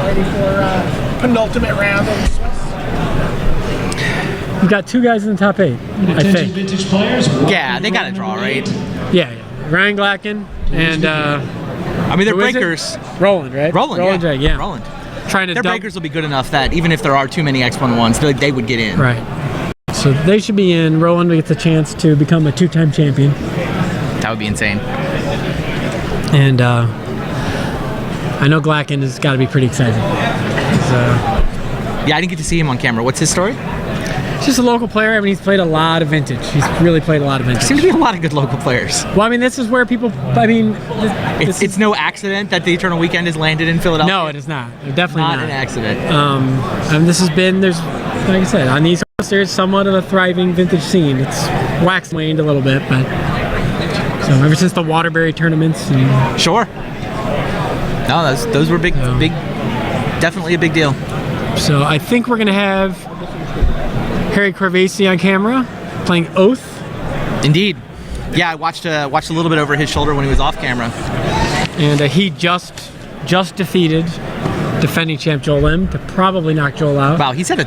ready for penultimate round of the Swiss. We've got 2 guys in the top 8, I think. Vintage players. Yeah, they got to draw, right? Yeah. Ryan Glacken and I mean, they're breakers. Roland, right? Roland, yeah. Roland. Trying to Their breakers will be good enough that even if there are too many X11s, they would get in. Right. So they should be in. Roland gets a chance to become a 2-time champion. That would be insane. And I know Glacken has got to be pretty excited. Yeah, I didn't get to see him on camera. What's his story? He's just a local player. I mean, he's played a lot of vintage. He's really played a lot of vintage. Seems to be a lot of good local players. Well, I mean, this is where people, It's no accident that the Eternal Weekend has landed in Philadelphia. No, it is not. Definitely not. Not an accident. And this has been, like I said, on the East Coast, there's somewhat of a thriving vintage scene. It's waxed and waned a little bit, but so ever since the Waterbury tournaments. And, sure. No, those were big, definitely a big deal. So I think we're going to have Harry Corvese on camera playing Oath. Indeed. Yeah, I watched a little bit over his shoulder when he was off camera. And he just defeated defending champ Joel Lim to probably knock Joel out. Wow, he's had a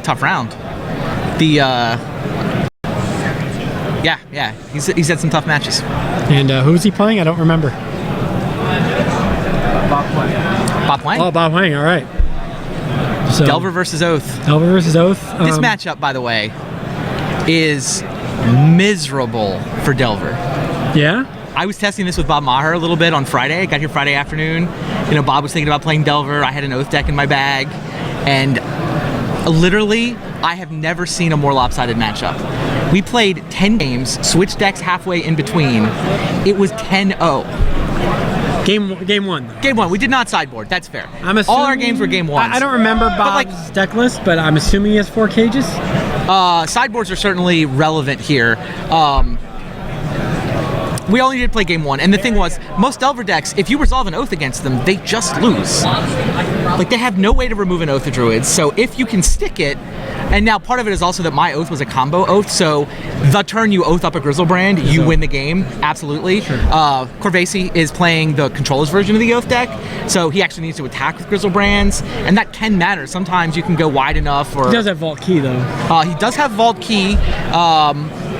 tough round. He's had some tough matches. And who's he playing? I don't remember. Bob Huang. Oh, Bob Huang. All right. So, Delver versus Oath. This matchup, by the way, is miserable for Delver. Yeah? I was testing this with Bob Maher a little bit on Friday. I got here Friday afternoon. You know, Bob was thinking about playing Delver. I had an Oath deck in my bag. And literally, I have never seen a more lopsided matchup. We played 10 games, switched decks halfway in between. It was 10-0. Game one. Game one. We did not sideboard. That's fair. All our games were game one. I don't remember Bob's deck list, but I'm assuming he has 4 cages. Sideboards are certainly relevant here. We only did play game one, and the thing was, most Delver decks, if you resolve an Oath against them, they just lose. Like, they have no way to remove an Oath of Druids, so if you can stick it, and now part of it is also that my Oath was a combo Oath, so the turn you Oath up a Grizzlebrand, you win the game, absolutely. Sure. Corvese is playing the controller's version of the Oath deck, so he actually needs to attack with Grizzlebrands, and that can matter. Sometimes you can go wide enough, or... He does have Vault Key, though. He does have Vault Key,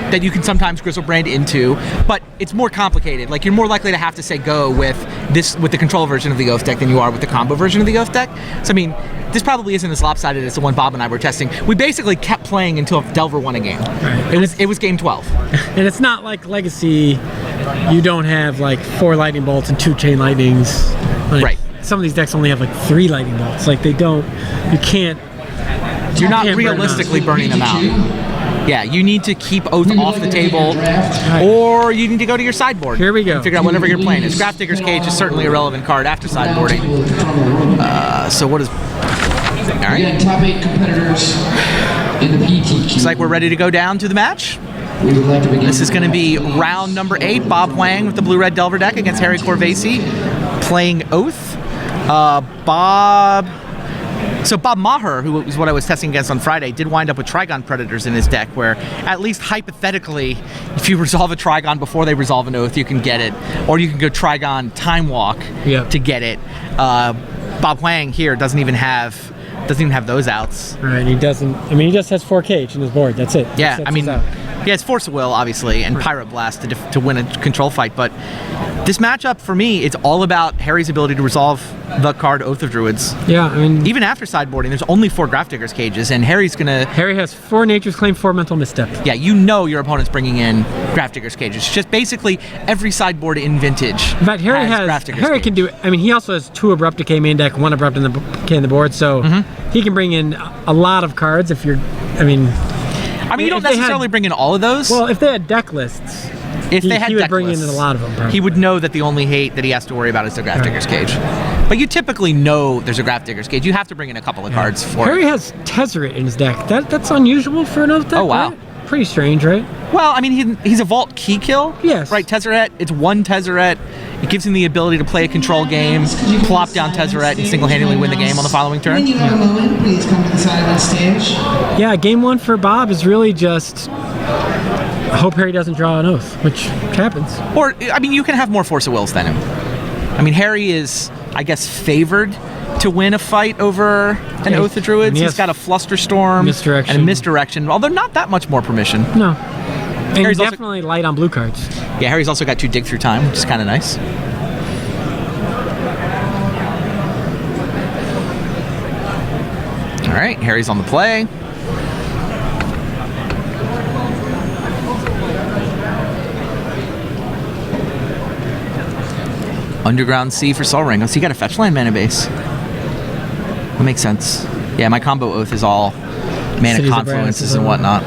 that you can sometimes Grizzlebrand into, but it's more complicated. Like, you're more likely to have to say go with the control version of the Oath deck than you are with the combo version of the Oath deck. So I mean, this probably isn't as lopsided as the one Bob and I were testing. We basically kept playing until Delver won a game. Right. It was game 12. And it's not like Legacy. You don't have like 4 lightning bolts and 2 chain lightnings. Like, right. Some of these decks only have like 3 lightning bolts. Like, they don't. You can't. You're not realistically burning them out. Yeah, you need to keep Oath off the table, or you need to go to your sideboard. Here we go. And figure out whatever you're playing. His Grafdigger's Cage is certainly a relevant card after sideboarding. So what is... All right. Again, top 8 competitors in the PTQ. Looks like we're ready to go down to the match. This is going to be round number 8. Bob Huang with the blue-red Delver deck against Harry Corvese playing Oath. So Bob Maher, who was what I was testing against on Friday, did wind up with Trigon Predators in his deck, where at least hypothetically, if you resolve a Trigon before they resolve an Oath, you can get it. Or you can go Trigon Time Walk to get it. Bob Huang here doesn't even have those outs. Right, he doesn't. I mean, he just has 4 cage in his board. That's it. Yeah, I mean, he has Force of Will, obviously, and Pirate Blast to win a control fight, but this matchup, for me, it's all about Harry's ability to resolve the card Oath of Druids. Yeah, I mean... Even after sideboarding, there's only 4 Grafdigger's Cages, and Harry has 4 Nature's Claim, 4 Mental Misstep. Yeah, you know your opponent's bringing in Grafdigger's Cages. It's just basically every sideboard in Vintage. In fact, Harry can do... I mean, he also has 2 Abrupt Decay main deck, 1 Abrupt Decay in the board, so he can bring in a lot of cards if you're... I mean, you don't necessarily bring in all of those. Well, if they had deck lists... He would bring in a lot of them. Probably. He would know that the only hate that he has to worry about is the Grafdigger's Cage. But you typically know there's a Grafdigger's Cage. You have to bring in a couple of cards for Harry it. has Tezzeret in his deck. That's unusual for an Oath deck. Oh, wow. Right? Pretty strange, right? Well, I mean, he's a Vault Key kill. Yes. Right, Tezzeret. It's 1 Tezzeret. It gives him the ability to play a control game, plop down Tezzeret, and single-handedly win the game on the following turn. When you have a moment, please come to the side of the stage. Yeah, game 1 for Bob is really just... I hope Harry doesn't draw an Oath, which happens. Or, I mean, you can have more Force of Wills than him. I mean, Harry is, I guess, favored to win a fight over an Oath of Druids. And He's got a Flusterstorm Misdirection. and a Misdirection, although not that much more permission. No. And Harry's also- definitely light on blue cards. Yeah, Harry's also got 2 Dig Through Time, which is kind of nice. All right, Harry's on the play. Underground Sea for Sol Ring. Oh, so you got a fetch land mana base. That makes sense. Yeah, my combo Oath is all mana Cities of confluences Brass and as well. whatnot.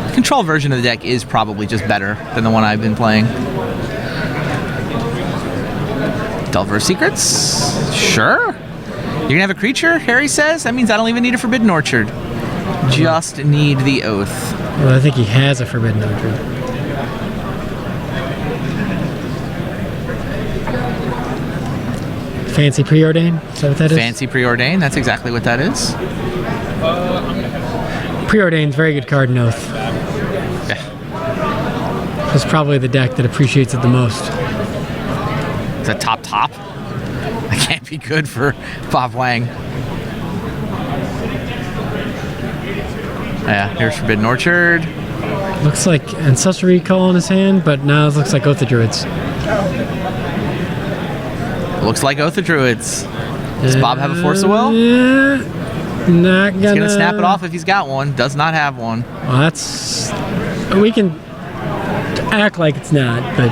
The control version of the deck is probably just better than the one I've been playing. Delver of Secrets? Sure. You're gonna have a creature, Harry says? That means I don't even need a Forbidden Orchard. Just need the Oath. Well, I think he has a Forbidden Orchard. Fancy Preordain? Is that what that is? Fancy Preordain, that's exactly what that is. Preordain's very good card in Oath. Yeah. It's probably the deck that appreciates it the most. Is that top? That can't be good for Bob Huang. Yeah, here's Forbidden Orchard. Looks like Ancestral Recall in his hand, but now it looks like Oath of Druids. Looks like Oath of Druids. Does Bob have a Force of Will? Yeah, not He's gonna snap it off if he's got one. Does not have one. Well, that's... We can act like it's not, but...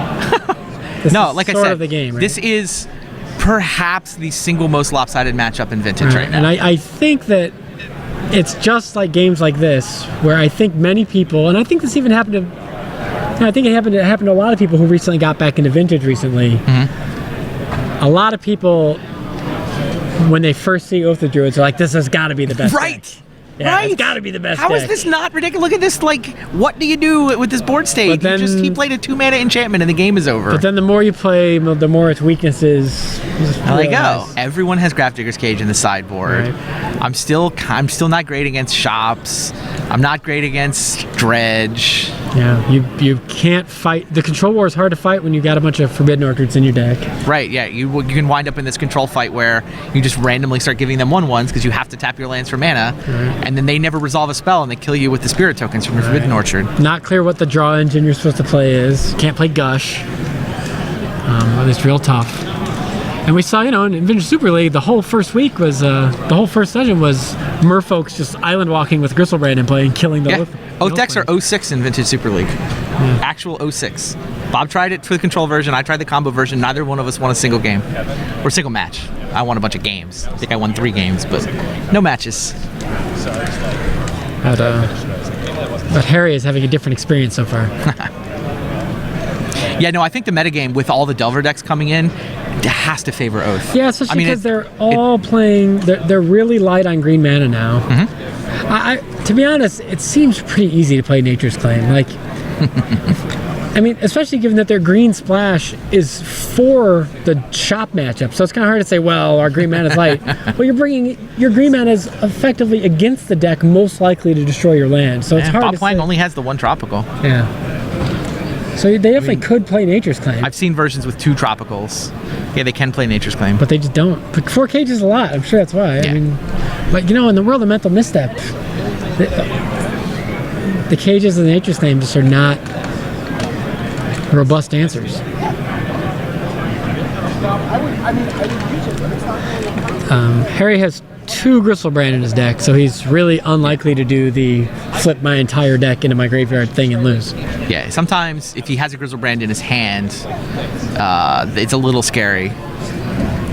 This No, is like I sort said, of the game, right? this is perhaps the single most lopsided matchup in Vintage right now. And I think that it's just like games like this, where I think many people, and I think this even happened to... I think it happened to a lot of people who recently got back into Vintage recently. Mm-hmm. A lot of people, when they first see Oath of Druids, are like, this has got to be the best Right. deck. Yeah, Right. It's got to be the best How is deck. this not ridiculous? Look at this, like, what do you do with this board state? But then- He played a 2-mana enchantment and the game is over. But then the more you play, the more its weaknesses. There you go. Everyone has Grafdigger's Cage in the sideboard. Right. I'm still not great against Shops. I'm not great against Dredge. Yeah, you can't fight. The control war is hard to fight when you got a bunch of Forbidden Orchards in your deck. Right, yeah. You can wind up in this control fight where you just randomly start giving them 1/1s because you have to tap your lands for mana, and then they never resolve a spell and they kill you with the spirit tokens from your Forbidden Orchard. Not clear what the draw engine you're supposed to play is. Can't play Gush. It's real tough. And we saw, in Vintage Super League, the whole first week was, the whole first session was merfolks just island walking with Gristlebrand and playing, killing the Yeah. Oath Oath decks are players. 06 in Vintage Super League. Actual 06. Bob tried it for the control version. I tried the combo version. Neither one of us won a single game. Or single match. I won a bunch of games. I think I won 3 games, but no matches. But Harry is having a different experience so far. Yeah, no, I think the metagame with all the Delver decks coming in has to favor Oath. Yeah, especially I mean, because they're all playing. They're really light on green mana now. Mm-hmm. To be honest, it seems pretty easy to play Nature's Claim. Like, I mean, especially given that their green splash is for the shop matchup, so it's kind of hard to say, well, our green mana is light. Well, you're bringing your green mana is effectively against the deck most likely to destroy your land. So it's hard Bob to Huang say. only has the 1 tropical. Yeah. So they definitely could play Nature's Claim. I've seen versions with 2 tropicals. Yeah, they can play Nature's Claim. But they just don't. But 4 cages is a lot. I'm sure that's why. Yeah. I mean, but in the world of Mental Misstep, the cages and the Nature's Claim just are not robust answers. Harry has 2 Gristlebrand in his deck, so he's really unlikely to do the flip my entire deck into my graveyard thing and lose. Yeah, sometimes if he has a Grizzlebrand in his hand, it's a little scary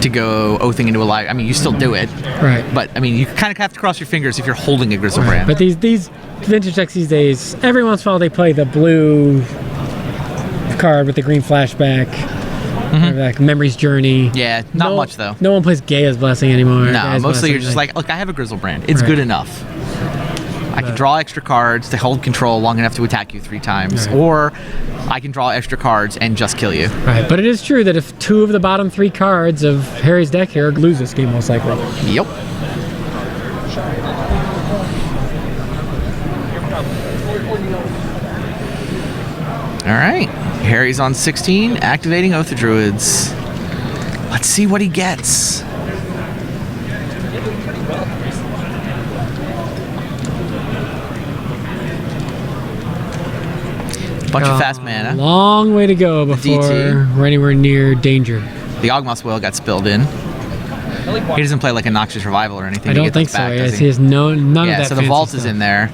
to go oathing into a live. I mean, you still do it, Right. but I mean, you kind of have to cross your fingers if you're holding a Grizzlebrand. But these vintage decks these days, every once in a while they play the blue card with the green flashback, like Memory's Journey. Yeah, not much though. No one plays Gaia's Blessing anymore. No, Gaia's mostly you're Blessing, just like, look, I have a Grizzlebrand. It's Right. good enough. I can draw extra cards to hold control long enough to attack you 3 times, Right. or I can draw extra cards and just kill you. Right, but it is true that if 2 of the bottom 3 cards of Harry's deck here lose this game most likely. Yep. All right. Harry's on 16, activating Oath of Druids. Let's see what he gets. Bunch of fast mana. Long way to go before DT. we're anywhere near danger. The Ogmoth's Will got spilled in. He doesn't play like a Noxious Revival or anything. I to don't get think those so. back, Yes, does he has none of Yeah, that. so the fancy Vault stuff. is in there.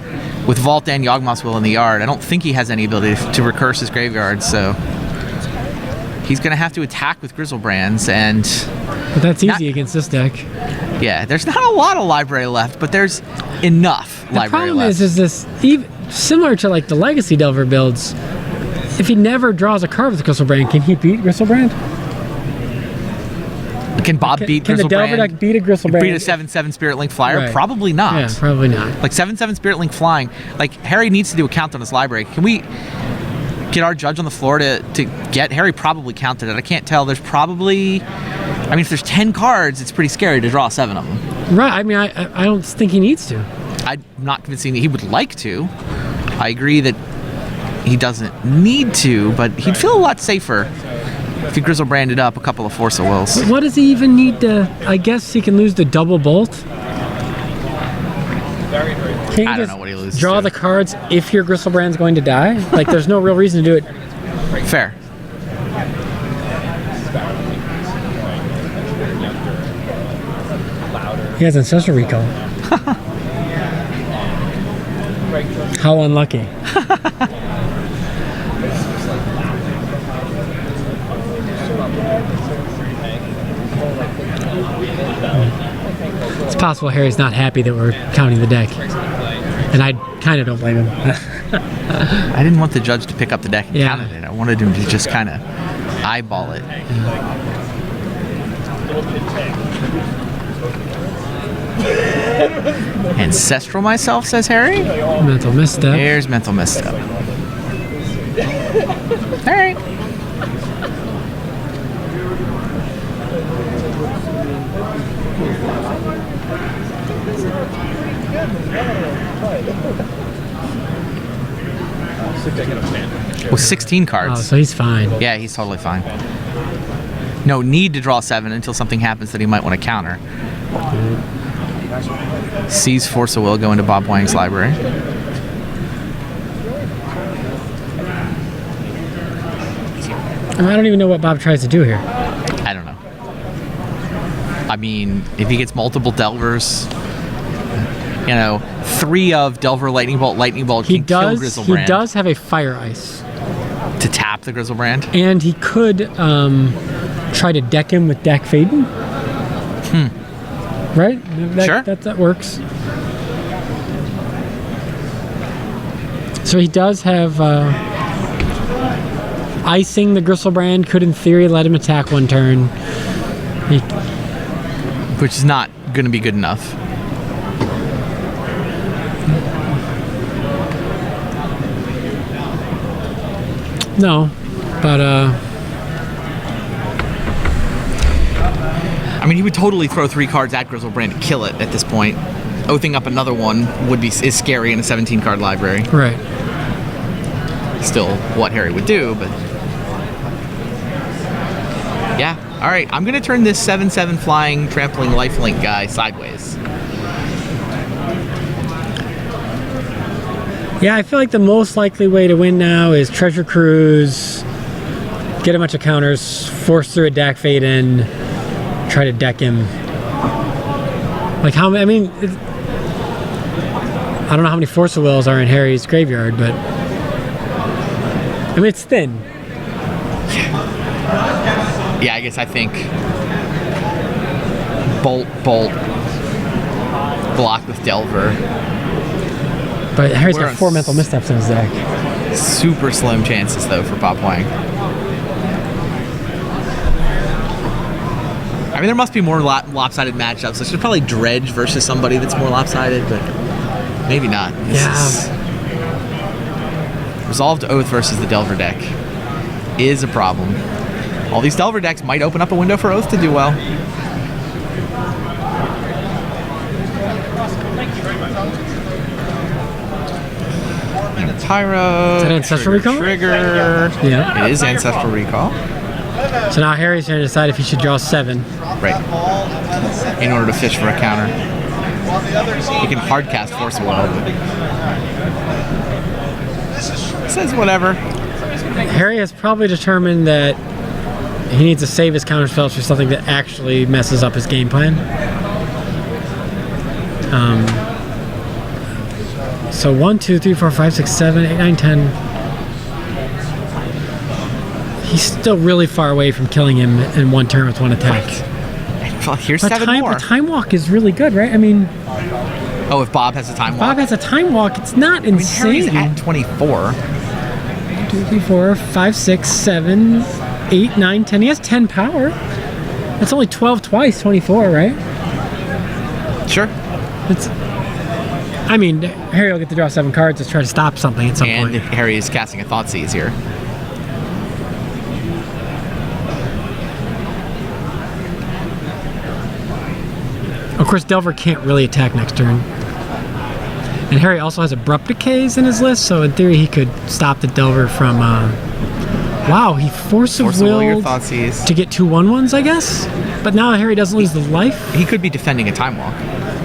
With Vault and Yawgmoth's Will in the yard, I don't think he has any ability to recurse his graveyard, so he's going to have to attack with Grizzlebrands, and But that's not- easy against this deck. yeah, there's not a lot of library left, but there's enough The library problem left. is this even similar to like the Legacy Delver builds. If he never draws a card with Grizzlebrand, can he beat Grizzlebrand? Can Bob beat Can the Delver Grizzlebrand? deck beat a Grizzlebrand? Beat a 7/7 Spirit Link Flyer? Right. Probably not. Yeah, probably not. Like 7/7 Spirit Link flying. Like Harry needs to do a count on his library. Can we get our judge on the floor to get Harry? Probably counted it. I can't tell. There's probably. I mean, if there's 10 cards, it's pretty scary to draw 7 of them. Right. I mean, I don't think he needs to. I'm not convincing that he would like to. I agree that he doesn't need to, but he'd feel a lot safer if he Grizzlebranded up a couple of Force of Wills. What does he even need to? I guess he can lose the double bolt. Can't I you don't just know what he loses draw to. the cards if your Grizzlebrand's going to die? Like, there's no real reason to do it. Fair. He has Ancestral Recall. How unlucky. It's possible Harry's not happy that we're counting the deck. And I kind of don't blame him. I didn't want the judge to pick up the deck and Yeah. count it. I wanted him to just kind of eyeball it. Ancestral myself, says Harry. Mental misstep. There's mental misstep. All right. With 16 Oh, cards. so he's fine. Yeah, he's totally fine. No need to draw 7 until something happens that he might want to counter. Sees Force of Will go into Bob Huang's library. I don't even know what Bob tries to do here. I don't know. I mean, if he gets multiple Delvers, 3 of Delver Lightning Bolt He can kill does. Grizzlebrand. He does have a Fire Ice, To tap the Grizzlebrand. and he could try to deck him with Deck Faden. Right? Sure. That works. So he does have icing the Grizzlebrand. Could, in theory, let him attack one turn. Which is not going to be good enough. No, but I mean, he would totally throw 3 cards at Grizzlebrand to kill it at this point. Oathing up another one is scary in a 17-card library. right. Still what Harry would do, but... Yeah, alright, I'm going to turn this 7/7 flying, trampling lifelink guy sideways. Yeah, I feel like the most likely way to win now is Treasure Cruise, get a bunch of counters, force through a Dak Faden, try to deck him. Like how many? I mean, I don't know how many Force of Wills are in Harry's graveyard, but I mean it's thin. Yeah, I think Bolt, block with Delver. But Harry's We're got on 4 mental missteps in his deck. Super slim chances, though, for Bob Huang. I mean, there must be more lopsided matchups. There's probably Dredge versus somebody that's more lopsided, but maybe not. This is- Resolved Oath versus the Delver deck is a problem. All these Delver decks might open up a window for Oath to do well. And a Tyro. Is that Ancestral Recall? Trigger. Yeah. It is Ancestral Recall. So now Harry's trying to decide if he should draw 7. Right. In order to fish for a counter. You can hard cast Force of Will. Says whatever. Harry has probably determined that he needs to save his counter spells for something that actually messes up his game plan. So 1, 2, 3, 4, 5, 6, 7, 8, 9, 10. He's still really far away from killing him in one turn with 1 attack. Well, here's But 7 more. Time Walk is really good, right? I mean, Oh, if Bob has a time walk. Bob has a Time Walk. It's not insane. Harry's at 24. 2, 3, 4, 5, 6, 7, 8, 9, 10. He has 10 power. That's only 12 twice, 24, right? Sure. It's. I mean, Harry will get to draw 7 cards to try to stop something at some And point. Harry is casting a Thoughtseize here. Of course, Delver can't really attack next turn. And Harry also has Abrupt Decays in his list, so in theory he could stop the Delver from... wow, he Force of Will your Willed Thoughtseize. to get 2 1/1s, I guess? But now Harry doesn't lose the life. He could be defending a time walk.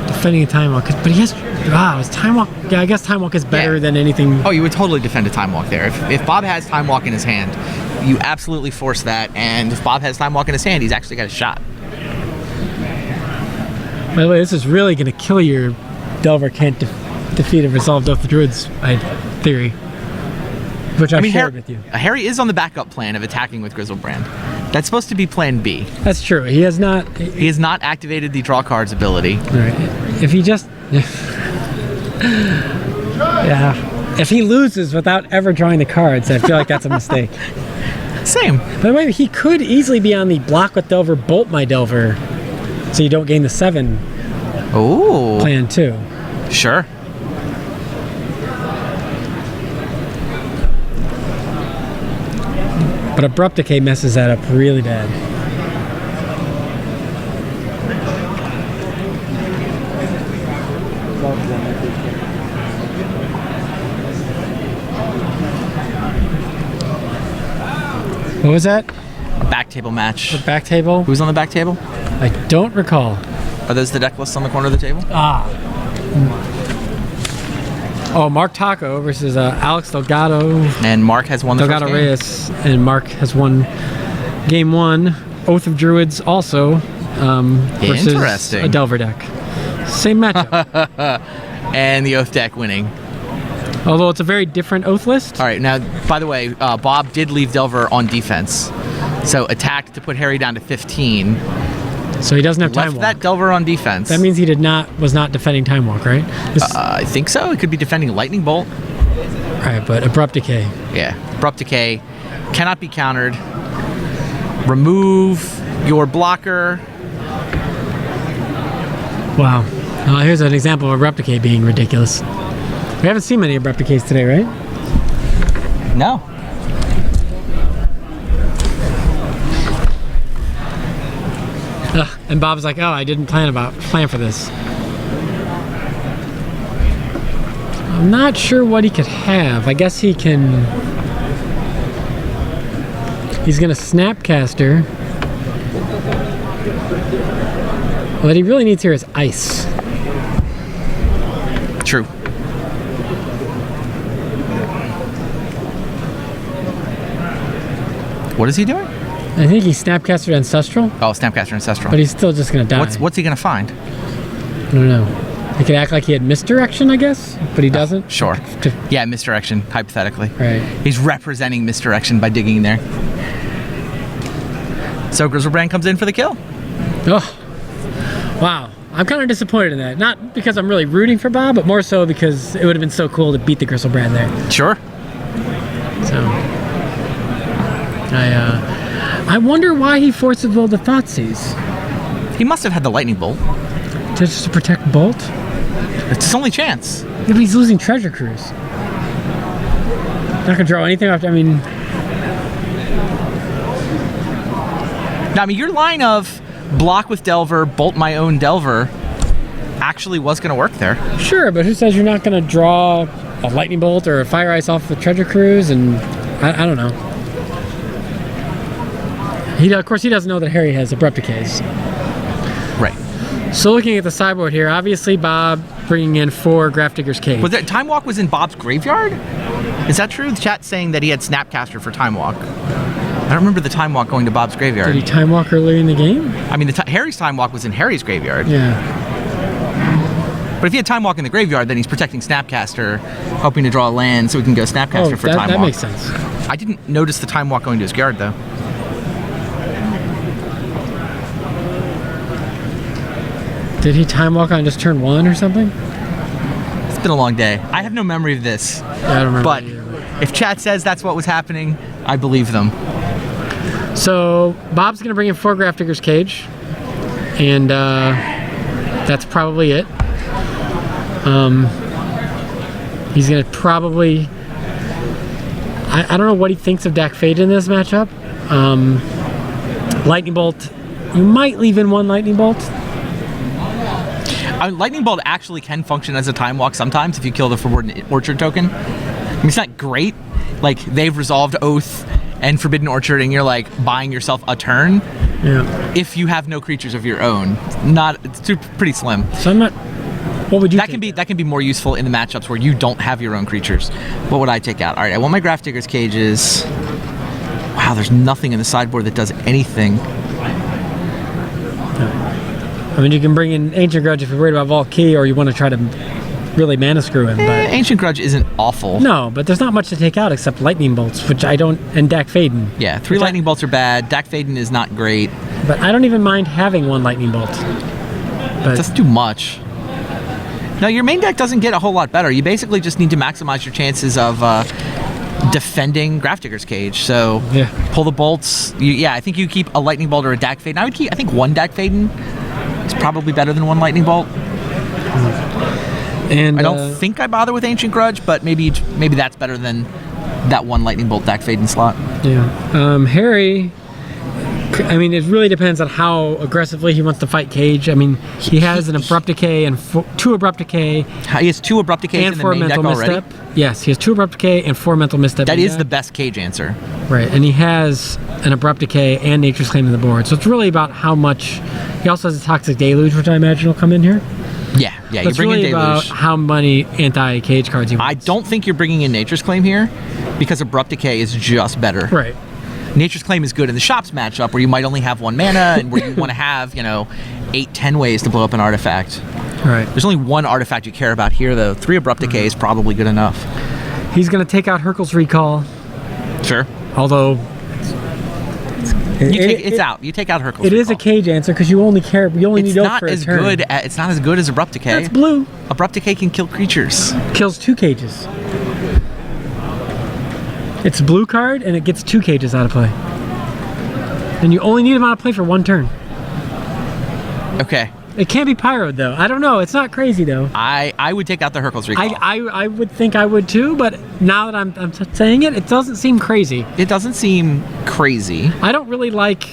Defending a Time Walk. But he has... Wow, his Time Walk... Yeah, I guess Time Walk is better than anything... Oh, you would totally defend a time walk there. If Bob has time walk in his hand, you absolutely force that. And if Bob has time walk in his hand, he's actually got a shot. By the way, this is really going to kill your Delver can't defeat a Resolved Oath of Druids theory. Which I shared with you. Harry is on the backup plan of attacking with Grizzlebrand. That's supposed to be plan B. That's true. He has not... He has not activated the draw cards ability. Right. If he just... yeah. If he loses without ever drawing the cards, I feel like that's a mistake. Same. By the way, he could easily be on the block with Delver, bolt my Delver, so you don't gain the 7 Ooh. plan too. Sure. But Abrupt Decay messes that up really bad. What was that? Back table match. The back table? Who's on the back table? I don't recall. Are those the deck lists on the corner of the table? Oh, Mark Taco versus Alex Delgado. And Mark has won the Delgado first game. Reyes, and Mark has won game 1. Oath of Druids also versus Interesting. a Delver deck. Same matchup. And the Oath deck winning. Although it's a very different Oath list. All right, now, by the way, Bob did leave Delver on defense. So attacked to put Harry down to 15. So he doesn't have Time Left Walk. that Delver on defense. That means he was not defending Time Walk, right? I think so. It could be defending Lightning Bolt. Right, but Abrupt Decay. Yeah. Abrupt Decay cannot be countered. Remove your blocker. Wow. Here's an example of Abrupt Decay being ridiculous. We haven't seen many Abrupt Decays today, right? No. And Bob's like, oh, I didn't plan for this. I'm not sure what he could have. I guess he can... He's going to Snapcaster. What he really needs here is ice. True. What is he doing? I think he Snapcastered Ancestral, Oh, Snapcaster Ancestral. but he's still just going to die. What's he gonna find? I don't know. He could act like he had misdirection, I guess, but he doesn't. Sure. Yeah, misdirection, hypothetically. Right. He's representing misdirection by digging there. So Grizzlebrand comes in for the kill. Oh, wow. I'm kind of disappointed in that. Not because I'm really rooting for Bob, but more so because it would have been so cool to beat the Grizzlebrand there. Sure. So, I wonder why he forced to build the Thoughtseize. He must have had the Lightning Bolt. Just to protect Bolt? It's his only chance. Yeah, but he's losing Treasure Cruise. Not gonna draw anything after. I mean, Now, I mean, your line of block with Delver, bolt my own Delver actually was going to work there. sure, but who says you're not gonna draw a Lightning Bolt or a Fire Ice off the Treasure Cruise? And I don't know. Of course, he doesn't know that Harry has abrupt decays. Right. So looking at the sideboard here, obviously Bob bringing in 4 Grafdigger's Cage. Was Time Walk was in Bob's graveyard? Is that true? The chat's saying that he had Snapcaster for Time Walk. I don't remember the Time Walk going to Bob's graveyard. Did he Time Walk earlier in the game? I mean, Harry's Time Walk was in Harry's graveyard. Yeah. But if he had Time Walk in the graveyard, then he's protecting Snapcaster, hoping to draw a land so he can go Snapcaster for Time Walk. That makes sense. I didn't notice the Time Walk going to his yard, though. Did he Time Walk on just turn 1 or something? It's been a long day. I have no memory of this. Yeah, I don't remember. But if chat says that's what was happening, I believe them. So Bob's going to bring in 4 Grafdigger's Cage, and that's probably it. He's going to probably... I don't know what he thinks of Dak Fade in this matchup. Lightning Bolt. You might leave in 1 Lightning Bolt. Lightning Bolt actually can function as a Time Walk sometimes if you kill the Forbidden Orchard token. I mean, it's not great. Like, they've resolved Oath and Forbidden Orchard, and you're like buying yourself a turn. Yeah. If you have no creatures of your own, it's pretty slim. So I'm not. What would you? That can be more useful in the matchups where you don't have your own creatures. What would I take out? All right, I want my Grafdigger's Cages. Wow, there's nothing in the sideboard that does anything. I mean, you can bring in Ancient Grudge if you're worried about Vault Key, or you want to try to really mana screw him. But Ancient Grudge isn't awful. no, but there's not much to take out except Lightning Bolts, which I don't, and Dak Faden. Yeah, 3 Lightning Bolts are bad. Dak Faden is not great. But I don't even mind having 1 Lightning Bolt. But It doesn't do much. No, your main deck doesn't get a whole lot better. You basically just need to maximize your chances of defending Grafdigger's Cage. So Yeah. pull the bolts. I think you keep a Lightning Bolt or a Dak Faden. I think 1 Dak Faden is probably better than 1 Lightning Bolt. and I don't think I bother with Ancient Grudge, but maybe that's better than that 1 Lightning Bolt Dak Faden slot. Yeah. Harry. I mean, it really depends on how aggressively he wants to fight Cage. I mean, he has an Abrupt Decay and 2 Abrupt Decay. He has 2 Abrupt Decays and in the 4 main deck Mental already. Misstep. Yes, he has 2 Abrupt Decay and 4 Mental Misstep. That in is deck. the best Cage answer. Right, and he has an Abrupt Decay and Nature's Claim in the board. So it's really about how much. He also has a Toxic Deluge, which I imagine will come in here. Yeah, you It's bring really in about Deluge. how many anti-Cage cards he I wants. don't think you're bringing in Nature's Claim here because Abrupt Decay is just better. Right. Nature's Claim is good in the shops matchup where you might only have 1 mana and where you want to have, 8-10 ways to blow up an artifact. Right. There's only 1 artifact you care about here, though. 3 Abrupt Decay is probably good enough. He's going to take out Hurkyl's Recall, Sure. although It's out. You take out Hurkyl's it is a Recall. Cage answer because you only It's need Oath not for a as turn. good. It's not as good as Abrupt Decay. That's blue. Abrupt Decay can kill creatures. Kills 2 Cages. It's a blue card and it gets 2 Cages out of play. And you only need him out of play for 1 turn. Okay. It can't be Pyroed though. I don't know. It's not crazy though. I would take out the Hurkyl's Recall. I would think I would too, but now that I'm saying it, it doesn't seem crazy. It doesn't seem crazy. I don't really like.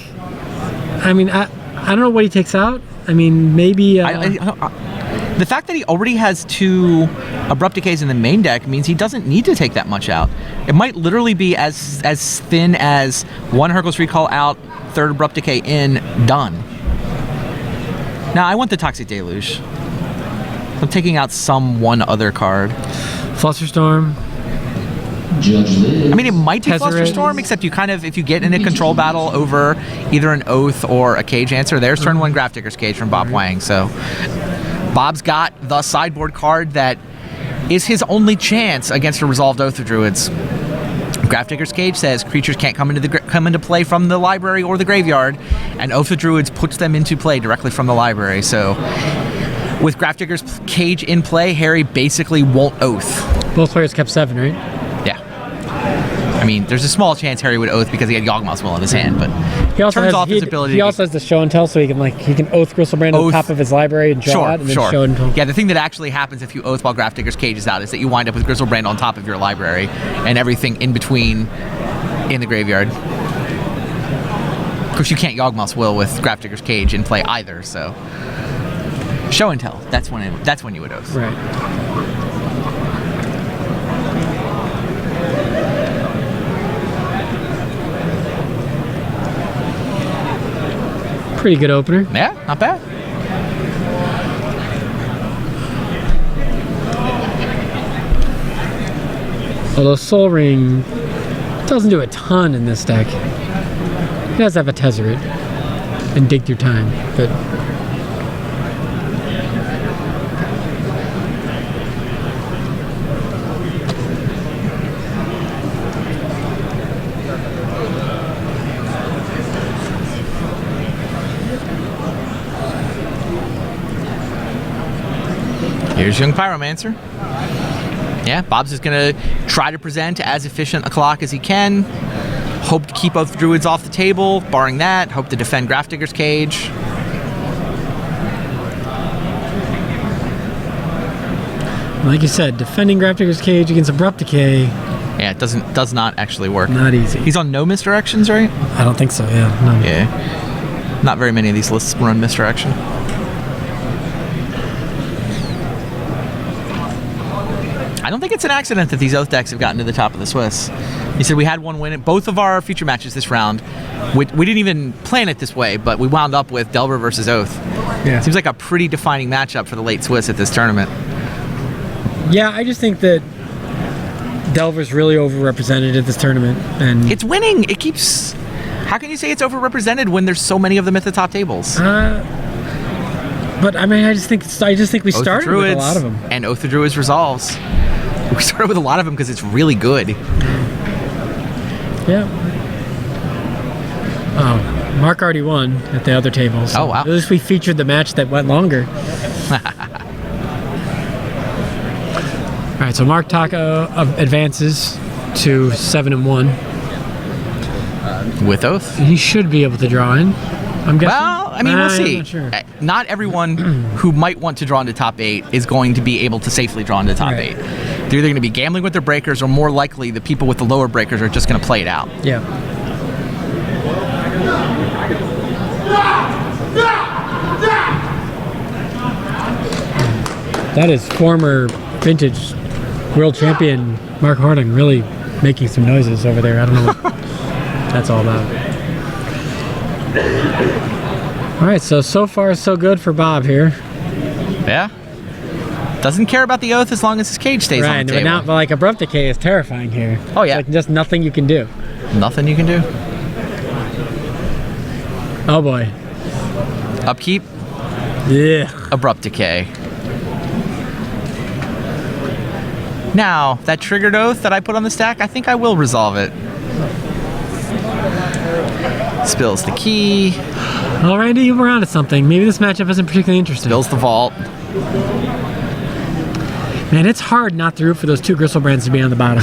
I mean, I don't know what he takes out. I mean, maybe. The fact that he already has 2 Abrupt Decays in the main deck means he doesn't need to take that much out. It might literally be as thin as 1 Hurkyl's Recall out, 3rd Abrupt Decay in, done. Now, I want the Toxic Deluge. I'm taking out some 1 other card. Flusterstorm. Judge Liz. I mean, it might be Tezzeret. Flusterstorm, except you kind of, if you get in a control battle over either an Oath or a Cage answer, there's turn 1 Grafdigger's Cage from Bob Huang. So Bob's got the sideboard card that is his only chance against a Resolved Oath of Druids. Grafdigger's Cage says creatures can't come into play from the library or the graveyard, and Oath of Druids puts them into play directly from the library. So with Grafdigger's Cage in play, Harry basically won't Oath. Both players kept 7, right? Yeah. I mean, there's a small chance Harry would Oath because he had Yawgmoth's Will in his hand, but He also turns has, off his ability He to also has the show and tell, so he can Oath Gristlebrand on Oath. top of his library and draw it, and then show and tell. Yeah, the thing that actually happens if you Oath while Grafdigger's Cage is out is that you wind up with Gristlebrand on top of your library and everything in between in the graveyard. Of course, you can't Yawgmoth's Will with Grafdigger's Cage in play either, so show and tell. That's when you would Oath. Right. Pretty good opener. Yeah, not bad. Although Soul Ring doesn't do a ton in this deck. It does have a Tezzeret and Dig Through Time, but Here's Young Pyromancer. Yeah, Bob's just gonna try to present as efficient a clock as he can. Hope to keep both druids off the table. Barring that, hope to defend Grafdigger's Cage. like you said, defending Grafdigger's Cage against Abrupt Decay, Yeah, it does not actually work. not easy. He's on no misdirections, right? I don't think so, yeah. No. Yeah. Not very many of these lists run misdirection. I don't think it's an accident that these Oath decks have gotten to the top of the Swiss. You said we had one win in both of our future matches this round. We didn't even plan it this way, but we wound up with Delver versus Oath. Yeah. Seems like a pretty defining matchup for the late Swiss at this tournament. Yeah, I just think that Delver's really overrepresented at this tournament, and It's winning. It keeps... How can you say it's overrepresented when there's so many of them at the top tables? but I mean, I just think we Oath of started with a lot of them. And Oath of Druids resolves. We started with a lot of them because it's really good. Yeah. Oh, Mark already won at the other table. So Oh, wow. At least we featured the match that went longer. All right, so Mark Taka advances to 7-1. With Oath? He should be able to draw in. I'm guessing. Well, I mean, we'll I'm see. not sure. Not everyone who might want to draw into top 8 is going to be able to safely draw into top Right. 8. They're either going to be gambling with their breakers, or more likely the people with the lower breakers are just going to play it out. Yeah. That is former vintage world champion Mark Harding really making some noises over there. I don't know what that's all about. All right, so far so good for Bob here. Yeah. Doesn't care about the Oath as long as his cage stays on Right, the but table. now, but like Abrupt Decay is terrifying here. Oh, yeah. It's like just nothing you can do. Nothing you can do. Oh boy. Upkeep, Yeah. Abrupt Decay. Now, that triggered Oath that I put on the stack, I think I will resolve it. Spills the key, All right, you were onto something. Maybe this matchup isn't particularly interesting. spills the vault. Man, it's hard not to root for those two Gristlebrands to be on the bottom.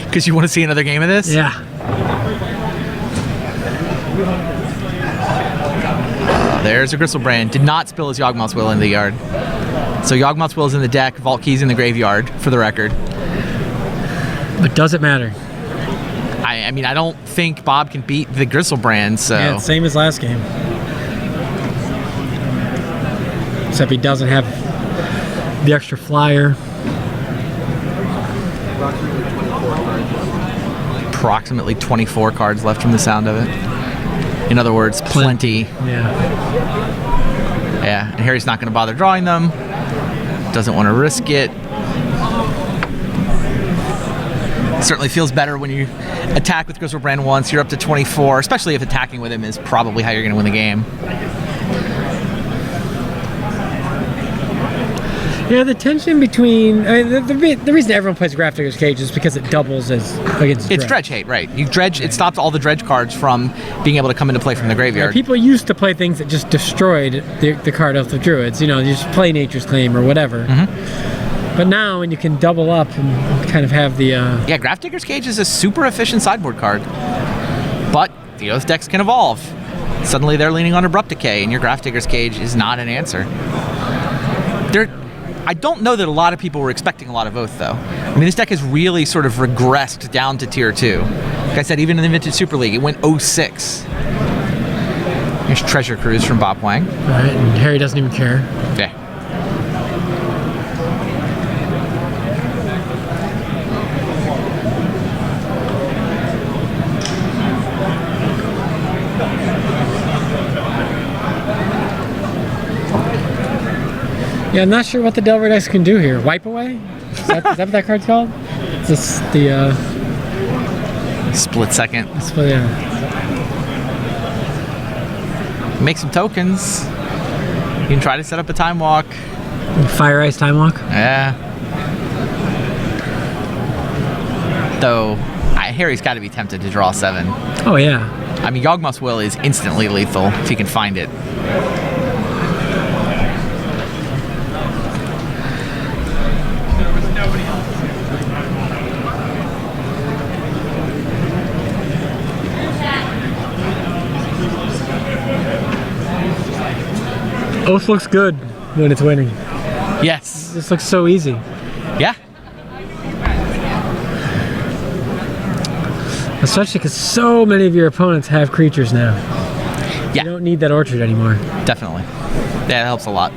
Because you want to see another game of this? Yeah. There's a Gristlebrand. Did not spill his Yawgmoth's Will in the yard. So Yawgmoth's Will is in the deck, Vault Key's in the graveyard, for the record. But does it matter? I mean, I don't think Bob can beat the Gristlebrand, so... Yeah, it's same as last game. Except he doesn't have the extra flyer. Approximately 24 cards left from the sound of it. In other words, plenty. Yeah. Yeah, and Harry's not going to bother drawing them. Doesn't want to risk it. Certainly feels better when you attack with Gristlebrand once. You're up to 24, especially if attacking with him is probably how you're going to win the game. Yeah, the tension between... I mean, the reason everyone plays Grafdigger's Cage is because it doubles as against It's dredge hate, right? You dredge. It stops all the dredge cards from being able to come into play from the graveyard. People used to play things that just destroyed the card of the Druids. You know, you just play Nature's Claim or whatever. Mm-hmm. But now, when you can double up and kind of have the... Yeah, Grafdigger's Cage is a super efficient sideboard card. But the Oath decks can evolve. Suddenly they're leaning on Abrupt Decay, and your Grafdigger's Cage is not an answer. I don't know that a lot of people were expecting a lot of Oath, though. I mean, this deck has really sort of regressed down to Tier 2. Like I said, even in the Vintage Super League, it went 0-6. Here's Treasure Cruise from Bob Huang. All right, and Harry doesn't even care. Yeah. Yeah, I'm not sure what the Delver decks can do here. Wipe away? Is that what that card's called? Is this the Split second. yeah. Make some tokens. You can try to set up a time walk. Fire Ice Time Walk? Yeah. Though, Harry's got to be tempted to draw 7. Oh yeah. I mean, Yawgmoth's Will is instantly lethal if he can find it. Oath looks good when it's winning. Yes. This looks so easy. Yeah. Especially because so many of your opponents have creatures now. Yeah. You don't need that orchard anymore. Definitely. Yeah, that helps a lot.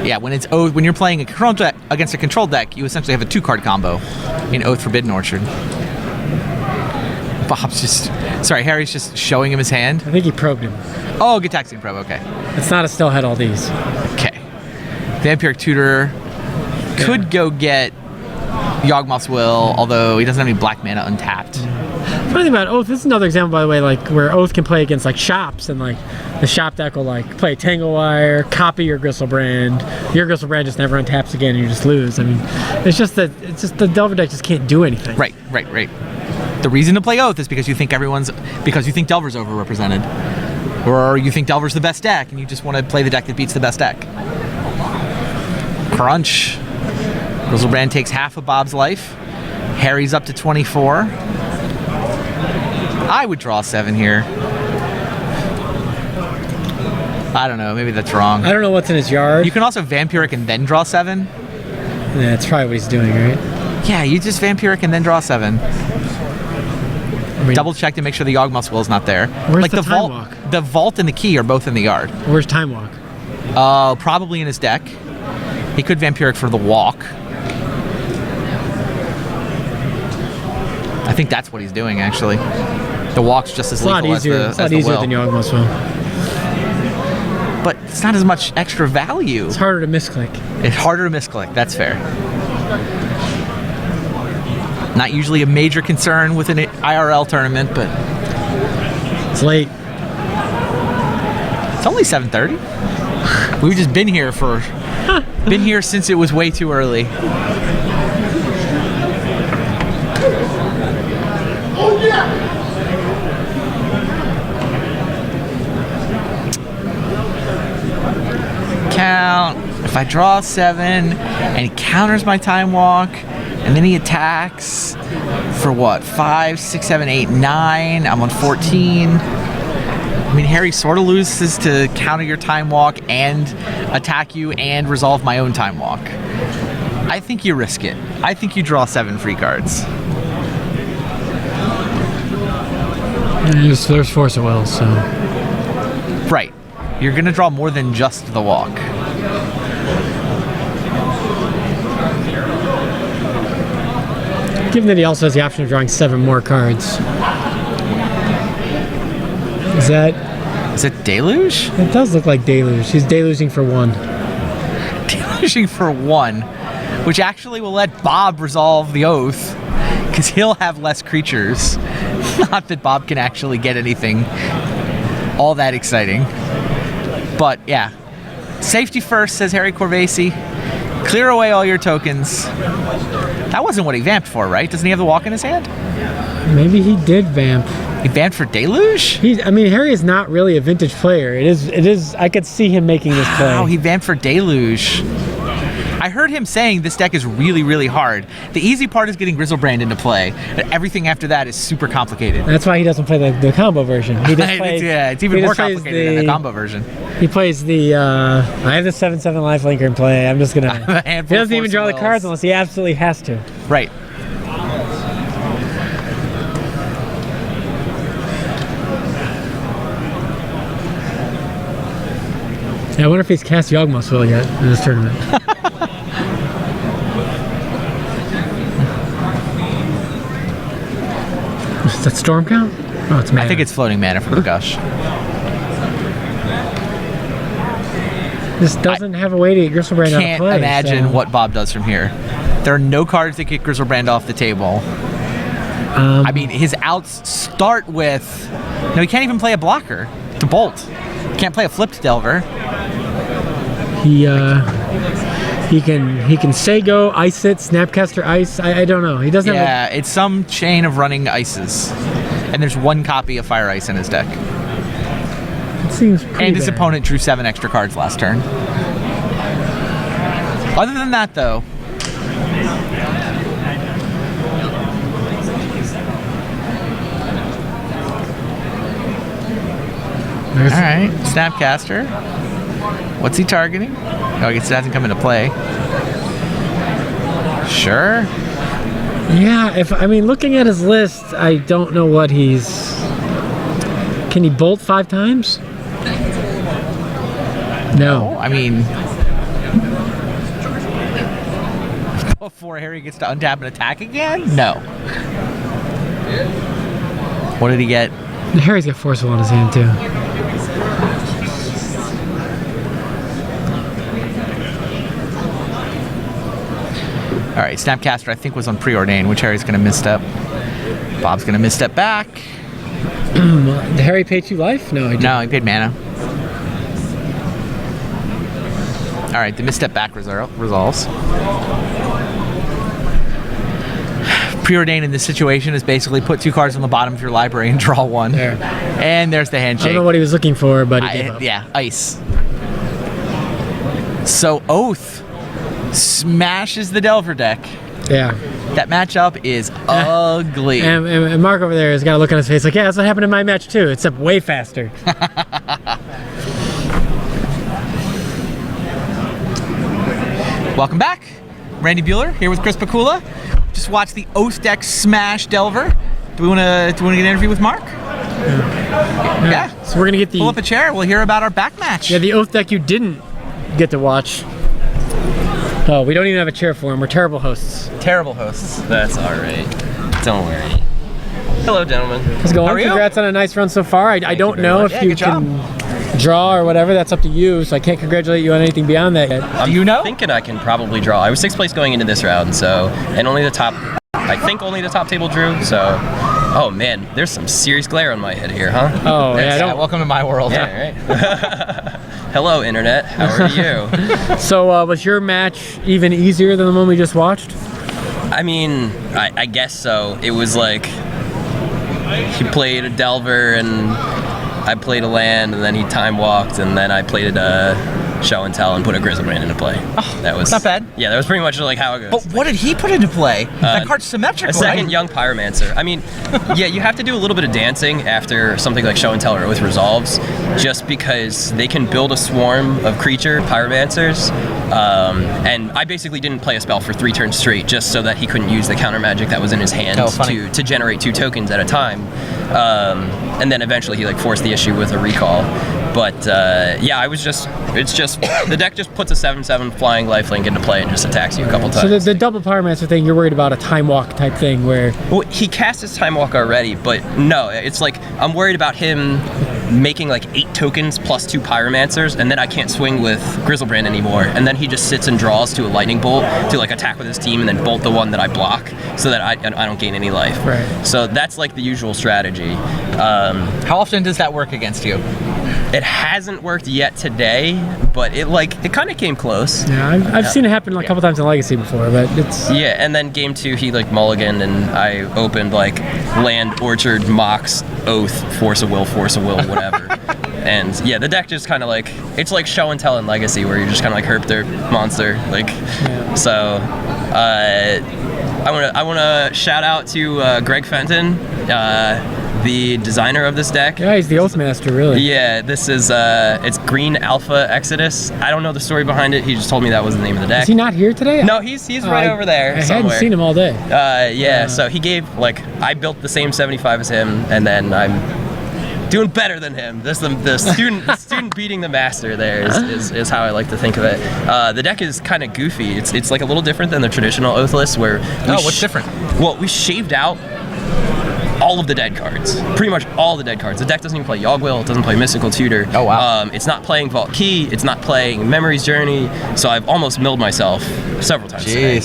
Yeah, when it's Oath, when you're playing a control deck against a control deck, you essentially have a 2-card combo in Oath, Forbidden Orchard. Harry's just showing him his hand. I think he probed him. Oh, Gitaxian Probe, okay. It's not a still had all these. Okay. Vampiric Tutor could go get Yawgmoth's Will, although he doesn't have any black mana untapped. Funny thing about Oath, this is another example, by the way, like where Oath can play against like shops, and like the shop deck will like play Tanglewire, copy your Gristlebrand. Your Gristlebrand just never untaps again, and you just lose. I mean, it's just the Delver deck just can't do anything. Right. The reason to play Oath is because you think Delver's overrepresented. Or you think Delver's the best deck, and you just want to play the deck that beats the best deck. Crunch. Grizzlebrand takes half of Bob's life. Harry's up to 24. I would draw 7 here. I don't know, maybe that's wrong. I don't know what's in his yard. You can also Vampiric and then draw 7. Yeah, that's probably what he's doing, right? Yeah, you just Vampiric and then draw 7. I mean, Double check to make sure the Yawgmoth's Will is not there. Where's like the Time vault, Walk? The vault and the key are both in the yard. Where's Time Walk? Probably in his deck. He could Vampiric for the walk. I think that's what he's doing, actually. The walk's just as It's a lot lethal easier. as It's a lot the easier will. than Yawgmoth's Will. But it's not as much extra value. It's harder to misclick. It's harder to misclick, that's fair. Not usually a major concern with an IRL tournament, but It's late. it's only 7:30. We've just been here since it was way too early. Count. If I draw 7 and he counters my Time Walk, and then he attacks for what? 5, 6, 7, 8, 9. I'm on 14. I mean, Harry sort of loses to counter your Time Walk and attack you and resolve my own Time Walk. I think you risk it. I think you draw 7 free cards. There's Force of Will, so. Right. You're going to draw more than just the walk. Given that he also has the option of drawing 7 more cards. Is that... Is it Deluge? It does look like Deluge. He's deluging for 1. Deluging for 1, which actually will let Bob resolve the Oath, because he'll have less creatures. Not that Bob can actually get anything all that exciting. But yeah, safety first, says Harry Corvese. Clear away all your tokens. That wasn't what he vamped for, right? Doesn't he have the walk in his hand? Maybe he did vamp. He vamped for Deluge? Harry is not really a vintage player. It is. I could see him making this play. Oh, he vamped for Deluge. I heard him saying this deck is really, really hard. The easy part is getting Grizzlebrand into play. But everything after that is super complicated. That's why he doesn't play the combo version. He just plays, it's even more complicated than the combo version. He plays the, I have the 7/7 lifelinker in play. I'm just going to... He doesn't even draw the cards unless he absolutely has to. Right. Yeah, I wonder if he's cast Yawgmoth's Will yet in this tournament. Is that Storm count? Oh, it's mana. I think it's floating mana from the Gush. This doesn't have a way to get Griselbrand out of Can't play. imagine so. what Bob does from here. There are no cards that get Griselbrand off the table. I mean, his outs start with... No, he can't even play a blocker to bolt. Can't play a flipped Delver. He can say go, ice it, Snapcaster ice. I don't know. He doesn't have Yeah, it's some chain of running ices. And there's one copy of Fire Ice in his deck. it seems pretty And his bad. opponent drew 7 extra cards last turn. Other than that, though... There's- All right, Snapcaster. What's he targeting? Oh, I guess it hasn't come into play. Sure. Yeah, looking at his list, I don't know what he's... Can he bolt 5 times? No. I mean... Before Harry gets to untap and attack again? No. What did he get? Harry's got Forceful in his hand, too. All right, Snapcaster I think was on Preordain, which Harry's going to misstep. Bob's going to misstep back. Did Harry pay 2 life? No, he didn't. No, he paid mana. All right, the misstep back resolves. Preordain in this situation is basically put 2 cards on the bottom of your library and draw 1. There. And there's the I handshake. don't know what he was looking for, but he gave up. Yeah, ice. So Oath smashes the Delver deck. Yeah. That matchup is ugly. And Mark over there has got a look on his face like, yeah, that's what happened in my match, too, except way faster. Welcome back. Randy Bueller here with Chris Pakula. Just watched the Oath deck smash Delver. Do we want to get an interview with Mark? Yeah. So we're going to get Pull up a chair. We'll hear about our back match. the Oath deck you didn't get to watch. Oh, we don't even have a chair for him. We're terrible hosts. Terrible hosts. That's all right. Don't worry. Hello, gentlemen. How's it going? How are you? Congrats on a nice run so far. I don't you very know much. if Yeah, you good job. can draw or whatever. That's up to you, so I can't congratulate you on anything beyond that yet. Do you know? Thinking I can probably draw. I was 6th place going into this round, so only the top table drew. So, oh man, there's some serious glare on my head here, huh? Oh, yeah, Yeah, welcome to my world. Yeah, right. Hello, internet. How are you? So, was your match even easier than the one we just watched? I mean, I guess so. It was like he played a Delver and I played a land, and then he time walked, and then I played a show and tell and put a Griselbrand into play. That was not bad. Yeah, that was pretty much like how it goes. But what did he put into play? That card's symmetrical, A second right? young Pyromancer. I mean, yeah, you have to do a little bit of dancing after something like Show and Tell or Oath resolves, just because they can build a swarm of creature Pyromancers. And I basically didn't play a spell for 3 turns straight, just so that he couldn't use the counter magic that was in his hand to generate 2 tokens at a time. And then eventually he forced the issue with a recall. But yeah, it's just the deck just puts a 7/7 flying lifelink into play and just attacks you a couple times. So the double Pyromancer thing, you're worried about a time walk type thing where... Well, he cast his time walk already, but no, it's I'm worried about him making 8 tokens plus 2 Pyromancers, and then I can't swing with Griselbrand anymore, and then he just sits and draws to a lightning bolt to attack with his team and then bolt the one that I block so that I don't gain any life. Right. So that's the usual strategy. How often does that work against you? It hasn't worked yet today, but it kind of came close. Yeah, I've seen it happen a couple times in Legacy before, but it's... Yeah, and then game 2 he mulliganed, and I opened land, orchard, mox, oath, force of will, whatever. And yeah, the deck just kind of it's like show and tell in Legacy, where you're just kind of herp their monster. So I want to shout out to Greg Fenton, the designer of this deck. Yeah, he's the Oath Master, really. Yeah, this is it's Green Alpha Exodus. I don't know the story behind it. He just told me that was the name of the deck. Is he not here today? No, he's right over there. I somewhere. hadn't seen him all day. Yeah, so he gave I built the same 75 as him, and then I'm doing better than him. The student beating the master there is how I like to think of it. The deck is kind of goofy. It's a little different than the traditional Oath list where what's different? Well, we shaved out all of the dead cards. Pretty much all the dead cards. The deck doesn't even play Yogg-Will, it doesn't play Mystical Tutor. Oh, wow. It's not playing Vault Key, it's not playing Memory's Journey, so I've almost milled myself several times today.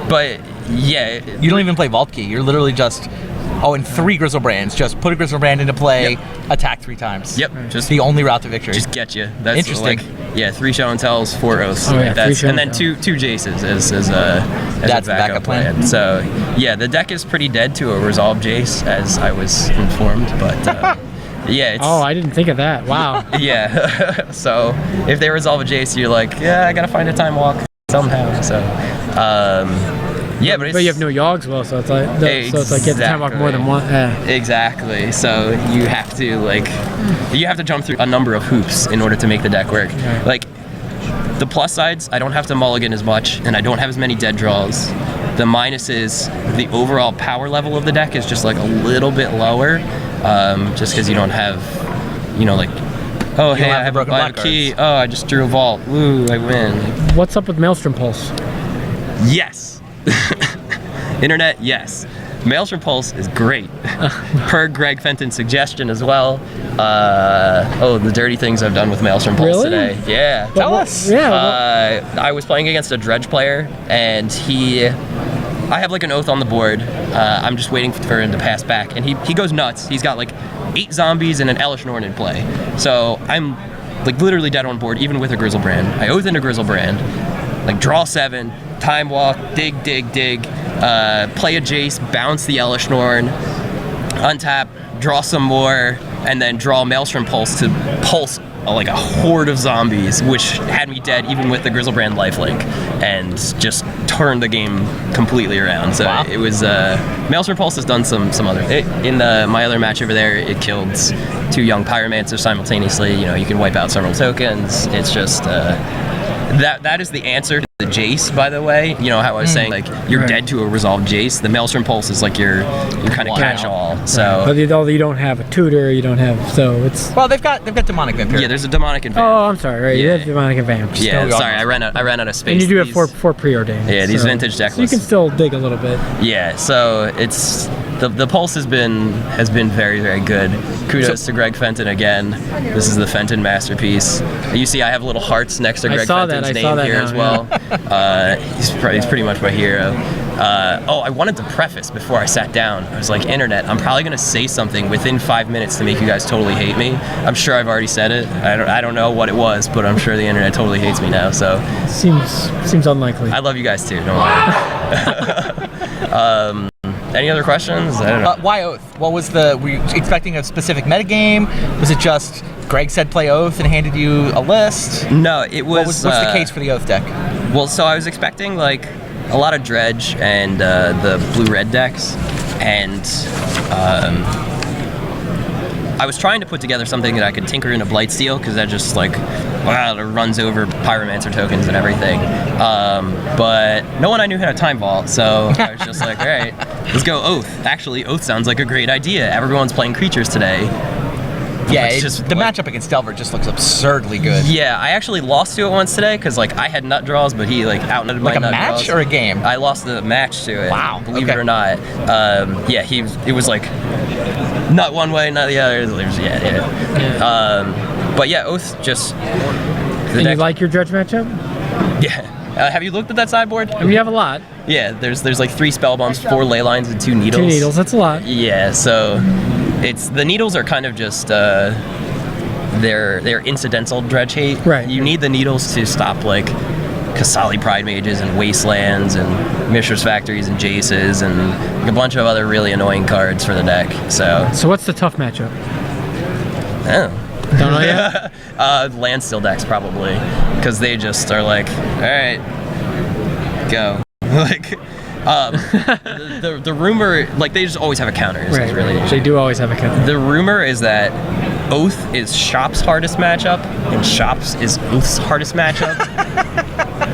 But yeah. You don't even play Vault Key. You're literally just, and 3 Griselbrands. Just put a Griselbrand into play, attack 3 times. Yep. Just the only route to victory. Just get you. That's interesting. 3 Show and Tells, 4 Oaths. Oh, yeah, 3 Show and and then two Jaces as a That's backup the backup plan. So yeah, the deck is pretty dead to a Resolve Jace, as I was informed. But yeah, it's, Oh, I didn't think of that. Wow. yeah. So if they resolve a Jace, you're like, yeah, I gotta find a Time Walk somehow. So yeah, but you have no Yogg-Will, so it's like you have to time walk more than one. Exactly. So you have to jump through a number of hoops in order to make the deck work. Okay. Like the plus sides, I don't have to mulligan as much, and I don't have as many dead draws. The minus is the overall power level of the deck is just like a little bit lower, just because you don't have, like, oh hey, I have a key. Oh, I just drew a vault. Woo, I win. What's up with Maelstrom Pulse? Yes. Internet, yes. Maelstrom Pulse is great. Per Greg Fenton's suggestion as well. The dirty things I've done with Maelstrom Pulse Really? today. Yeah. Tell us. Yeah. I was playing against a Dredge player, and I have like an Oath on the board. I'm just waiting for him to pass back, and he goes nuts. He's got like 8 zombies and an Elish Norn in play. So I'm like literally dead on board, even with a Griselbrand. I Oath into Griselbrand, like draw 7, Time Walk, dig, play a Jace, bounce the Elish Norn, untap, draw some more, and then draw Maelstrom Pulse to pulse like a horde of zombies, which had me dead even with the Griselbrand lifelink, and just turned the game completely around. So wow. It was Maelstrom Pulse has done some other in my other match over there. It killed 2 young Pyromancers simultaneously. You can wipe out several tokens. It's just that is the answer to the Jace, by the way. How I was saying, like, you're dead to a resolved Jace. The Maelstrom Pulse is like your kind of catch-all. So But you don't have a tutor, you don't have, so it's. Well, they've got Demonic Vampire. yeah, there's a Demonic and Vamp. Oh, I'm sorry. Right, you have Demonic and Vamp. Yeah, still. sorry, I ran out of space. And you do have These- 4 preordained. Yeah, these vintage deck So you can lists. still dig a little bit. Yeah, so it's the pulse has been very, very good. Kudos to Greg Fenton again. This is the Fenton masterpiece. You see, I have little hearts next to I Greg saw that, Fenton's I saw name that here now, as well. He's pretty much my hero. I wanted to preface before I sat down. I was like, Internet, I'm probably gonna say something within 5 minutes to make you guys totally hate me. I'm sure I've already said it. I don't know what it was, but I'm sure the Internet totally hates me now. So Seems unlikely. I love you guys too. Don't worry. Any other questions? I don't know. Why Oath? Were you expecting a specific metagame? Was it just Greg said play Oath and handed you a list? No, it was. What's the case for the Oath deck? Well, so I was expecting like a lot of Dredge and the blue-red decks, and I was trying to put together something that I could tinker into Blightsteel, because that just like, it runs over Pyromancer tokens and everything. But no one I knew had a Time Vault, so I was just like, all right, let's go Oath. Actually, Oath sounds like a great idea. Everyone's playing creatures today. Yeah, Let's just, the like- matchup against Delver just looks absurdly good. Yeah, I actually lost to it once today, because like I had nut draws, but he like outnutted my Like a nut match draws. or a game? I lost the match to it. Wow, Believe okay. it or not. Yeah, it was like not one way, not the other. It was, yeah. But yeah, Oath just. And you like your Dredge matchup? Yeah. Have you looked at that sideboard? I mean, you have a lot. Yeah, there's like 3 spell bombs, 4 ley lines, and 2 needles. 2 needles, that's a lot. Yeah, so the needles are kind of just they're incidental Dredge hate. Right. You need the needles to stop like Kasali Pride Mages and Wastelands and Mishra's Factories and Jaces and like, a bunch of other really annoying cards for the deck. So what's the tough matchup? oh. Don't know yet? Landstill decks probably, because they just are like, all right, go. Like, the rumor, like they just always have a counter. Is Right, really they do always have a counter. The rumor is that Oath is Shop's hardest matchup, and Shop's is Oath's hardest matchup.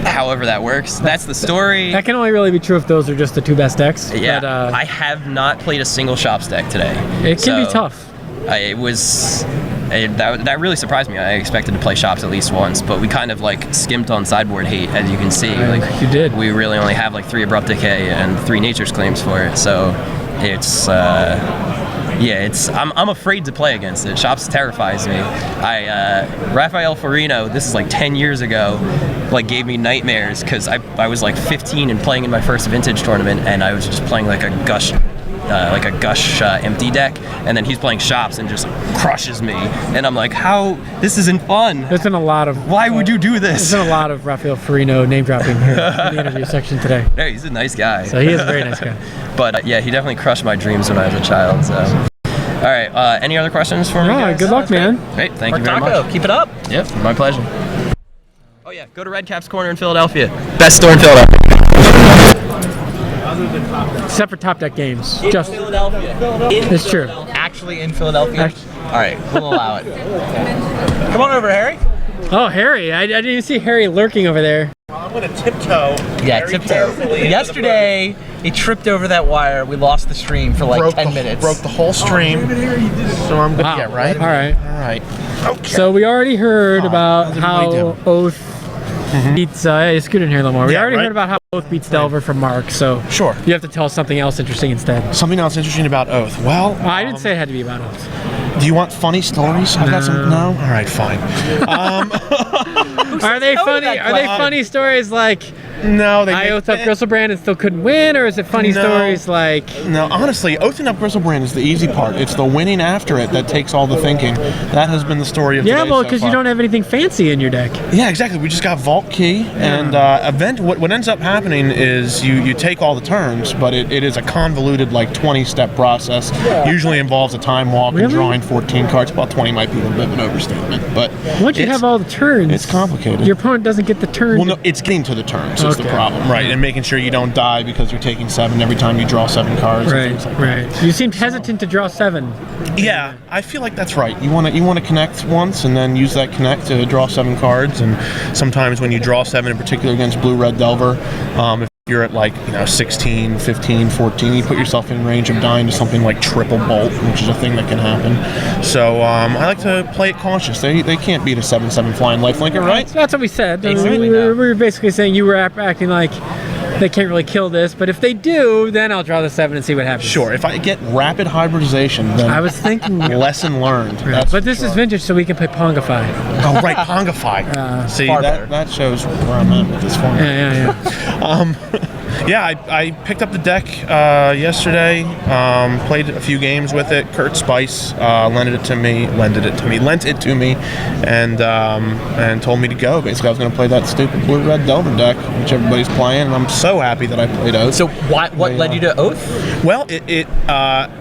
However that works. That's the story. That can only really be true if those are just the 2 best decks. Yeah, But, I have not played a single Shop's deck today. it can be So, tough. That really surprised me. I expected to play Shops at least once, but we kind of like skimped on sideboard hate, as you can see. Like You did. we really only have like 3 Abrupt Decay and 3 Nature's Claims for it. So it's I'm afraid to play against it. Shops terrifies me. Rafael Farino, this is like 10 years ago, like gave me nightmares because I was like 15 and playing in my first vintage tournament, and I was just playing like a gush empty deck, and then he's playing Shops and just crushes me, and I'm like, how? This isn't fun. There's been a lot of. Why would you do this? There's been a lot of Rafael Farino name dropping here in the interview section today. Yeah, he's a nice guy. So he is a very nice guy. But yeah, he definitely crushed my dreams when I was a child. So, all right. Any other questions for me? Right, good luck, man. Great. Thank you very much. Keep it up. Yep, my pleasure. Oh yeah, go to Red Cap's Corner in Philadelphia. Best store in Philadelphia. Except for Top Deck games. Just Philadelphia. it's true. Actually in Philadelphia. All right, we'll allow it. Come on over, Harry. Oh, Harry! I didn't even see Harry lurking over there. I'm gonna tiptoe. Yeah, very tiptoe. carefully. Yesterday, he tripped over that wire. We lost the stream for like 10 minutes. Broke the whole stream. So I'm good. Wow. Yeah, right. All right. All right. Okay. So we already heard about what how do we do? Oath beats. Hey, scoot in here a little more. We Yeah, already right. heard about how Oath beats Delver from Mark. So Sure. you have to tell us something else interesting instead. Something else interesting about Oath. Well, I didn't say it had to be about Oath. do you want funny stories? I've got some. No. All right, fine. Are they no to funny? that Are they question? funny stories like No, they. I make- oathed up Gristlebrand and still couldn't win, or is it funny No. stories like? No, honestly, oathing up Gristlebrand is the easy part. It's the winning after it that takes all the thinking. That has been the story of Yeah, today well, so because you far. don't have anything fancy in your deck. Yeah, exactly. We just got Vault Key, and what ends up happening is you take all the turns, but it is a convoluted, like, 20-step process. Usually involves a time walk and Really? drawing 14 cards. Well, 20 might be a little bit of an overstatement, but Once you it's- have all the turns, it's complicated. Your opponent doesn't get the turn. Well, no, it's getting to the turns is the Okay. problem, right? And making sure you don't die because you're taking 7 every time you draw 7 cards. and Right, things like that. right. You seemed hesitant to draw 7. Yeah, I feel like that's right. You want to connect once and then use that connect to draw 7 cards. And sometimes when you draw 7, in particular against Blue-Red Delver, if you're at 16, 15, 14, you put yourself in range of dying to something like triple bolt, which is a thing that can happen. So I like to play it cautious. They can't beat a 7/7 flying lifelinker, right? That's what we said. Basically, we were basically saying you were acting like they can't really kill this, but if they do, then I'll draw the 7 and see what happens. Sure. If I get rapid hybridization, then I was thinking. lesson learned. That's But for this is sure. vintage, so we can play Pongify. Oh, right, Pongify. See, far better. that shows where I'm at with this format. Yeah. Yeah, I picked up the deck yesterday. Played a few games with it. Kurt Spice lent it to me, and told me to go. Basically, I was going to play that stupid Blue-Red Delver deck, which everybody's playing, and I'm so happy that I played Oath. So what led you to Oath? Well,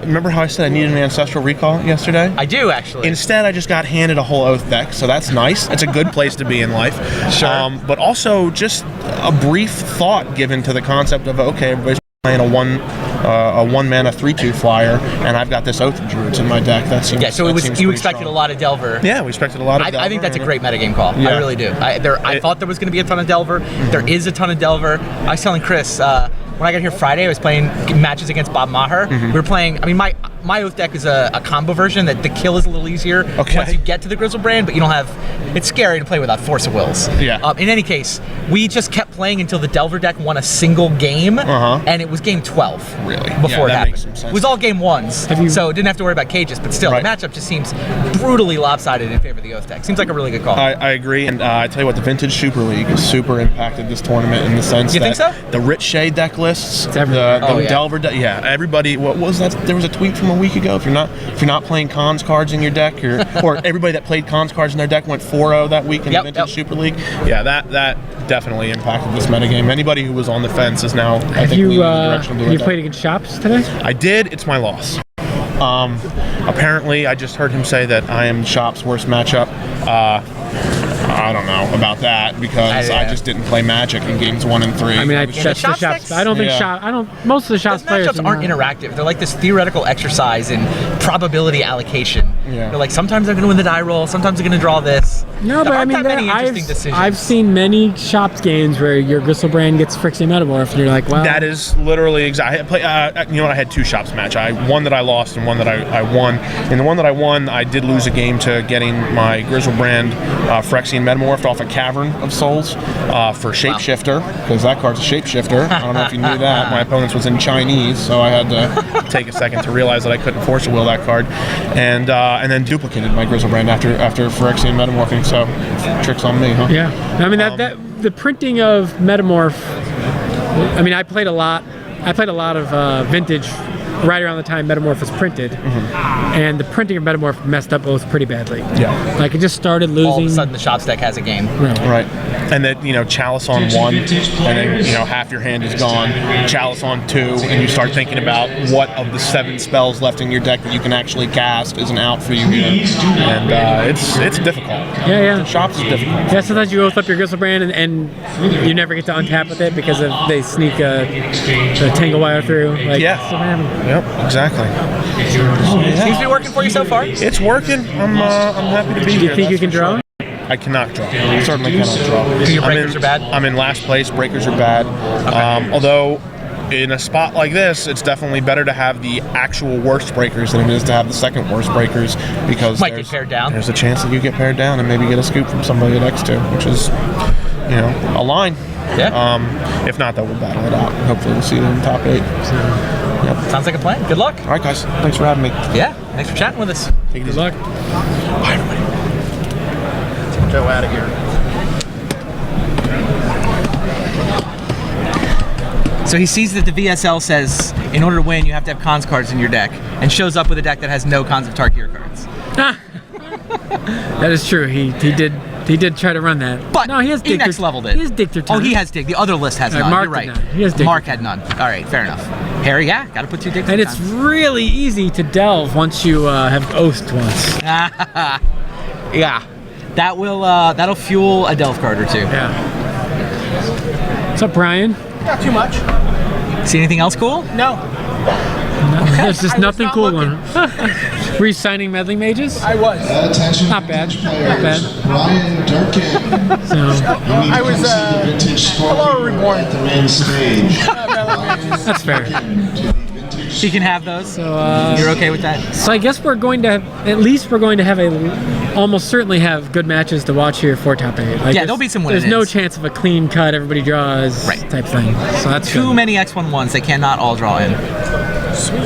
remember how I said I needed an Ancestral Recall yesterday? I do, actually. Instead, I just got handed a whole Oath deck, so that's nice. It's a good place to be in life. Sure. But also just a brief thought given to the concept of, okay, everybody's playing a one mana 3/2 flyer, and I've got this Oath of Druids in my deck. That seems yeah, so that seems you pretty expected strong. a lot of Delver. Yeah, we expected a lot of Delver. I think that's a and- great metagame call. Yeah. I really do. I thought there was going to be a ton of Delver. There is a ton of Delver. I was telling Chris, when I got here Friday, I was playing matches against Bob Maher. We were playing, I mean, my Oath deck is a combo version that the kill is a little easier Okay. once you get to the Grizzlebrand, but you don't have, it's scary to play without Force of Wills. Yeah. In any case, we just kept playing until the Delver deck won a single game, and it was game 12. Really? Before Yeah, it that happened. makes some sense. It was all game 1s, so didn't have to worry about cages, but still, Right. the matchup just seems brutally lopsided in favor of the Oath deck. Seems like a really good call. I agree, and I tell you what, the Vintage Super League has super impacted this tournament in the sense You that think so? the Rich Shade deck lists, the everywhere. Oh, yeah. Delver deck, yeah, everybody. What was that? There was a tweet from a week ago. If you're not playing cons cards in your deck, or everybody that played cons cards in their deck went 4-0 that week in Yep, the Vintage yep. Super League. Yeah, that definitely impacted this metagame. Anybody who was on the fence is now, I Have think, you leaning in the direction of Blue-Red you deck. played against Shops today? I did. It's my loss. Apparently, I just heard him say that I am Shop's worst matchup. I don't know about that because I just didn't play Magic in games 1 and 3. I mean, the that's the Shops Shops. decks? I don't think Yeah. Shop. I don't. Most of the Shops Those players matchups aren't interactive. They're like this theoretical exercise in probability allocation. Yeah. You're like, sometimes they're going to win the die roll, sometimes they're going to draw this. No, but There I aren't mean, that many interesting decisions. I've seen many shops games where your Gristlebrand gets Phyrexian Metamorph, and you're like, wow. That is literally exactly. You know what? I had 2 shops match. One that I lost and one that I won. And the one that I won, I did lose a game to getting my Grizzlebrand Phyrexian Metamorphed off a Cavern of Souls for Shapeshifter, because that card's a Shapeshifter. I don't know if you knew that. My opponent's was in Chinese, so I had to take a second to realize that I couldn't force a will that card, and then duplicated my Grizzlebrand after Phyrexian Metamorphing. So tricks on me, huh? Yeah, I mean that the printing of Metamorph. I mean, I played a lot of Vintage right around the time Metamorph was printed, and the printing of Metamorph messed up both pretty badly. Yeah. Like it just started losing. All of a sudden, the shop's deck has a game. Right. And then, Chalice on 1, and then, half your hand is gone. Chalice on 2, and you start thinking about what of the 7 spells left in your deck that you can actually cast is an out for you here. And it's difficult. Yeah. The shops is difficult. Yeah, sometimes you oath up your Gristlebrand and you never get to untap with it because they sneak a Tangle Wire through. Like, Yeah. stuff happens. Yep, exactly. Seems to be working for you so far. It's working. I'm happy to be Do here. you think you that's can for draw? sure. I cannot draw. I certainly cannot draw. Your breakers are bad? I'm in last place. Breakers are bad. Although, in a spot like this, it's definitely better to have the actual worst breakers than it is to have the second worst breakers, because Might get paired down. There's a chance that you get paired down and maybe get a scoop from somebody next to, which is, a line. Yeah. If not, though, we'll battle it out. Hopefully, we'll see it in the top 8. So, yep. Sounds like a plan. Good luck. All right, guys. Thanks for having me. Yeah. Thanks for chatting with us. Take it Good easy. luck. Bye, everybody. Joe out of here. So he sees that the VSL says, in order to win, you have to have cons cards in your deck, and shows up with a deck that has no Cons of Tarkir cards. That is true. He did try to run that. But no, he has he Dictor. next leveled it. He has Dictor. Oh, he has Dig. The other list has none. Mark You're right. did not. He has Dictor. Mark had none. All right, fair enough. Harry, yeah, got to put 2 Dig. And it's really easy to delve once you have oathed once. Yeah, that'll fuel a delve card or 2. Yeah. What's up, Brian? Not too much. See anything else cool? No, There's just I was nothing not cool looking. on. Were you signing Meddling Mages? I was. Attention, Not bad. vintage Not players. bad. Brian Durkin. So You need I to was, come see the vintage score hello, reborn. at the main stage. that's fair. He can have those. So You're okay with that? So I guess we're going to almost certainly have good matches to watch here for top 8. Like, Yeah, there's- there'll be some There's no win-ins. chance of a clean cut, everybody draws Right. type thing. So that's Too good. many X11s. They cannot all draw in. Sweet.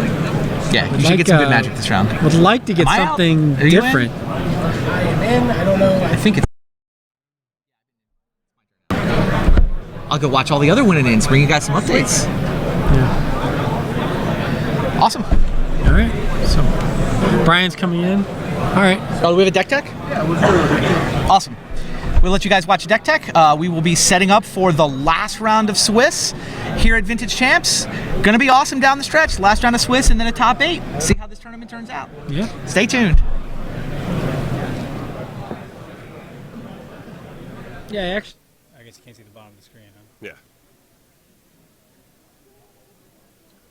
Yeah, you should Like, get some good magic this round. Would like to get Am I out? something Are you in? different. I am in. I don't know. I think it's. I'll go watch all the other win-ins. Bring you guys some updates. Awesome. All right. So Brian's coming in. All right. Oh, do we have a deck tech? Yeah, awesome. We'll let you guys watch deck tech. We will be setting up for the last round of Swiss here at Vintage Champs. Gonna be awesome down the stretch. Last round of Swiss and then a top 8. See how this tournament turns out. Yeah. Stay tuned. Yeah. Actually. I guess you can't see the bottom of the screen, huh? Yeah.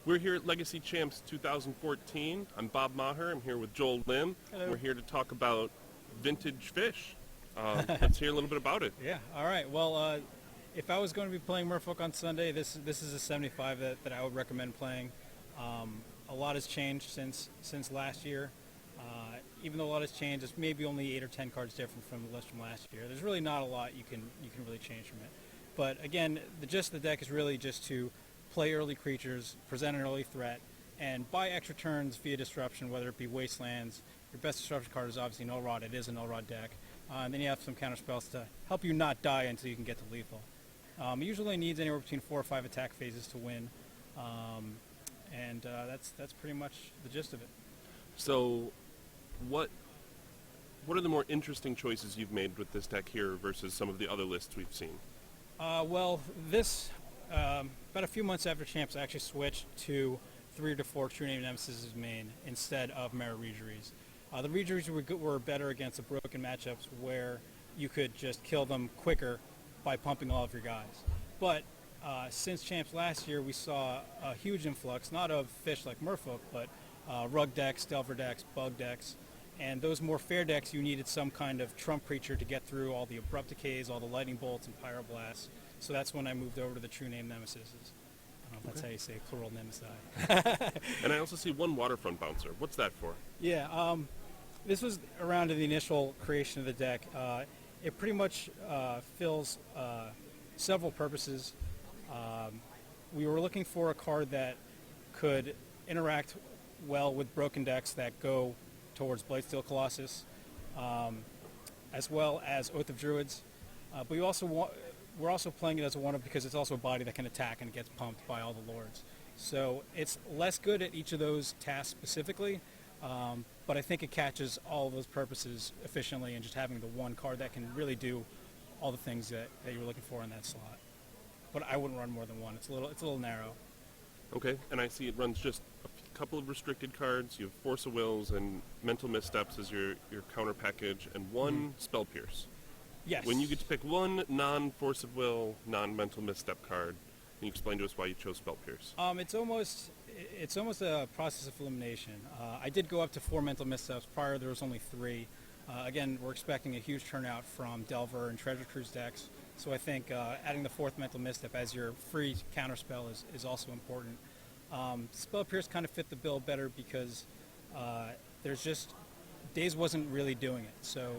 We're here at Legacy Champs 2014. I'm Bob Maher. I'm here with Joel Lim. Hello. We're here to talk about vintage fish. Let's hear a little bit about it. Yeah. All right. Well, if I was going to be playing Merfolk on Sunday, this is a 75 that I would recommend playing. A lot has changed since last year. Even though a lot has changed, it's maybe only 8 or 10 cards different from the list from last year. There's really not a lot you can really change from it. But again, the gist of the deck is really just to play early creatures, present an early threat, and buy extra turns via disruption, whether it be Wastelands. Your best disruption card is obviously Null Rod. It is a Null Rod deck. And then you have some counter spells to help you not die until you can get to lethal. It usually needs anywhere between 4 or 5 attack phases to win. That's pretty much the gist of it. So, what are the more interesting choices you've made with this deck here versus some of the other lists we've seen? Well, this, about a few months after Champs, I actually switched to 3 to 4 True Name Nemesis main instead of Mirror Rejuries. The Rejuries were better against the broken matchups where you could just kill them quicker by pumping all of your guys. But since Champs last year, we saw a huge influx, not of fish like Merfolk, but rug decks, delver decks, bug decks. And those more fair decks, you needed some kind of trump creature to get through all the abrupt decays, all the lightning bolts, and pyroblasts. So that's when I moved over to the true name Nemesis. I don't know if that's how you say plural Nemesis. And I also see one waterfront bouncer. What's that for? Yeah, this was around the initial creation of the deck. It pretty much fills several purposes. We were looking for a card that could interact well with broken decks that go towards Blightsteel Colossus, as well as Oath of Druids. But we're also playing it as a one-of because it's also a body that can attack and it gets pumped by all the lords. So it's less good at each of those tasks specifically, but I think it catches all of those purposes efficiently, and just having the one card that can really do all the things that you were looking for in that slot. But I wouldn't run more than one. It's a little narrow. Okay, and I see it runs just a couple of restricted cards. You have Force of Wills and Mental Missteps as your counter package, and one Spell Pierce. Yes. When you get to pick one non-Force of Will, non-Mental Misstep card, can you explain to us why you chose Spell Pierce? It's almost a process of elimination. I did go up to 4 Mental Missteps. Prior, there was only 3. Again, we're expecting a huge turnout from Delver and Treasure Cruise decks. So I think adding the 4th Mental Misstep as your free counterspell is also important. Spell Pierce kind of fit the bill better because Daze wasn't really doing it. So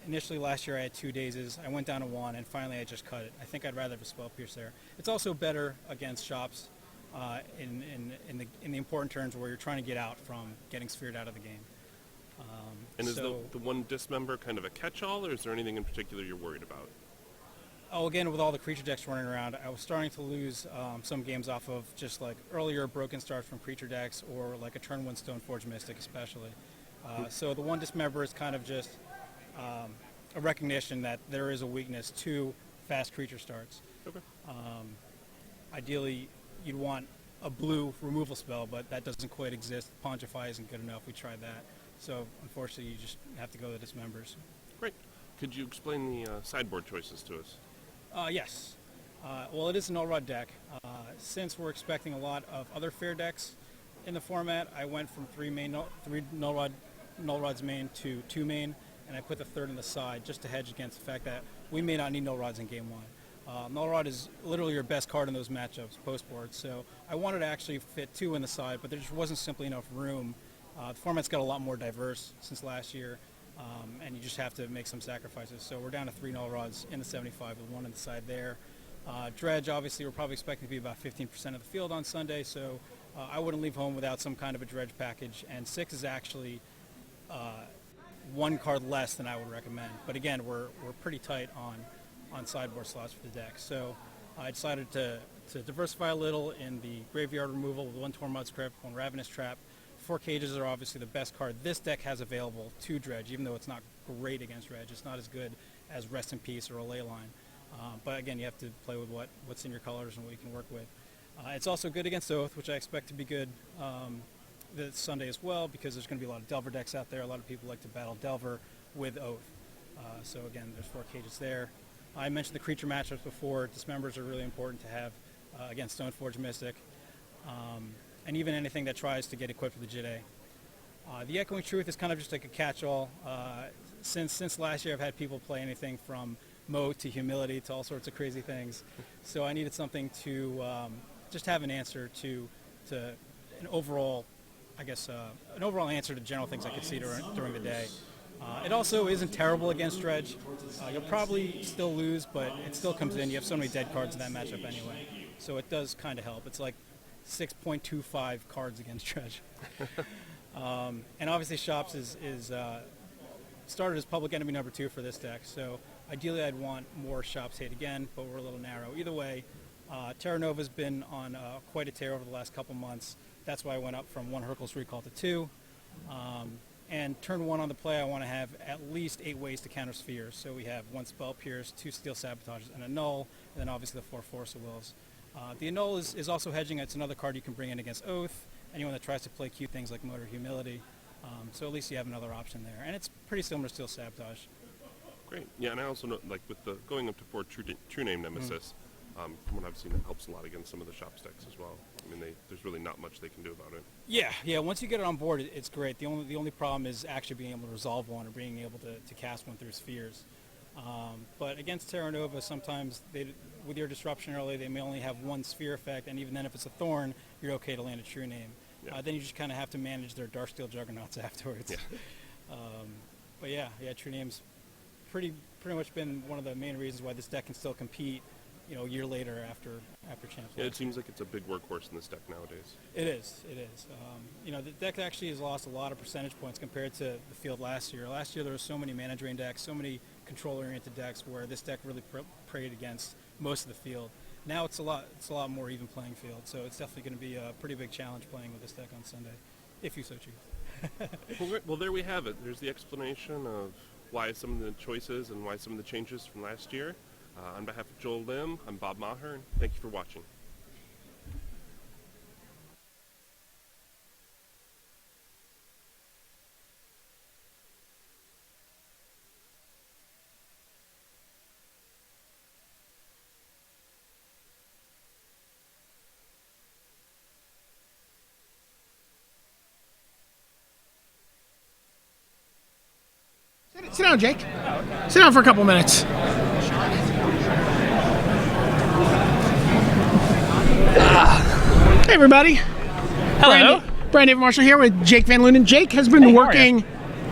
initially last year I had 2 Dazes. I went down to 1, and finally I just cut it. I think I'd rather have a Spell Pierce there. It's also better against shops in the important turns where you're trying to get out from getting sphered out of the game. And is the one Dismember kind of a catch-all, or is there anything in particular you're worried about? Oh, again, with all the creature decks running around, I was starting to lose some games off of just like earlier broken starts from creature decks, or like a turn 1 Stoneforge Mystic especially. So the one Dismember is kind of just a recognition that there is a weakness to fast creature starts. Okay. Ideally, you'd want a blue removal spell, but that doesn't quite exist. Pontify isn't good enough. We tried that. So unfortunately, you just have to go to Dismembers. Great. Could you explain the sideboard choices to us? Yes. Well, it is a Null Rod deck. Since we're expecting a lot of other fair decks in the format, I went from 3 Null Rods main to 2 main, and I put the 3rd on the side just to hedge against the fact that we may not need Null Rods in Game 1. Null Rod is literally your best card in those matchups post-board, so I wanted to actually fit 2 in the side, but there just wasn't simply enough room. The format's got a lot more diverse since last year, and you just have to make some sacrifices. So we're down to 3 Null Rods in the 75 with 1 on the side there. Dredge, obviously, we're probably expecting to be about 15% of the field on Sunday, so I wouldn't leave home without some kind of a Dredge package, and 6 is actually 1 card less than I would recommend. But again, we're pretty tight on sideboard slots for the deck. So I decided to diversify a little in the graveyard removal with 1 Tormod Script, 1 Ravenous Trap. 4 Cages are obviously the best card this deck has available to Dredge, even though it's not great against Dredge. It's not as good as Rest in Peace or a Ley Line. But again, you have to play with what's in your colors and what you can work with. It's also good against Oath, which I expect to be good this Sunday as well, because there's going to be a lot of Delver decks out there. A lot of people like to battle Delver with Oath. So again, there's 4 Cages there. I mentioned the creature matchups before. Dismembers are really important to have against Stoneforge Mystic. And even anything that tries to get equipped with the Jide. The Echoing Truth is kind of just like a catch-all. Since last year, I've had people play anything from Moat to Humility to all sorts of crazy things. So I needed something to just have an answer to an overall, an overall answer to general things I could see during the day. It also isn't terrible against Dredge. You'll probably still lose, but it still comes in. You have so many dead cards in that matchup anyway. So it does kind of help. It's like 6.25 cards against Dredge. And obviously Shops is started as public enemy number 2 for this deck, so ideally I'd want more Shops hit again, but we're a little narrow. Either way, Terra Nova's been on quite a tear over the last couple months. That's why I went up from 1 Hercules Recall to 2. And turn 1 on the play, I want to have at least 8 ways to counter spheres. So we have 1 Spell Pierce, 2 Steel Sabotages, and a Null, and then obviously the 4 Force of Wills. The Annul is also hedging. It's another card you can bring in against Oath, anyone that tries to play cute things like Motor Humility. So at least you have another option there. And it's pretty similar to Steel Sabotage. Great. Yeah, and I also know, like, with the going up to 4 True Name Nemesis, From what I've seen, it helps a lot against some of the shop sticks as well. I mean, there's really not much they can do about it. Yeah. Once you get it on board, it's great. The only problem is actually being able to resolve one or being able to cast one through spheres. But against Terra Nova, sometimes with your disruption early, they may only have one sphere effect, and even then, if it's a Thorn, you're okay to land a True Name. Yeah. Then you just kind of have to manage their Darksteel Juggernauts afterwards. Yeah. But yeah, True Name's pretty much been one of the main reasons why this deck can still compete, a year later after Champs. Yeah, it seems like it's a big workhorse in this deck nowadays. It is. The deck actually has lost a lot of percentage points compared to the field last year. Last year there were so many mana drain decks, so many control-oriented decks where this deck really preyed against most of the field. Now it's a lot more even playing field, so it's definitely going to be a pretty big challenge playing with this deck on Sunday, if you so choose. Well, there we have it. There's the explanation of why some of the choices and why some of the changes from last year. On behalf of Joel Lim, I'm Bob Maher, and thank you for watching. Sit down, Jake. Sit down for a couple minutes. Hey, everybody. Hello. Brian David Marshall here with Jake Van Lunen. Jake has been working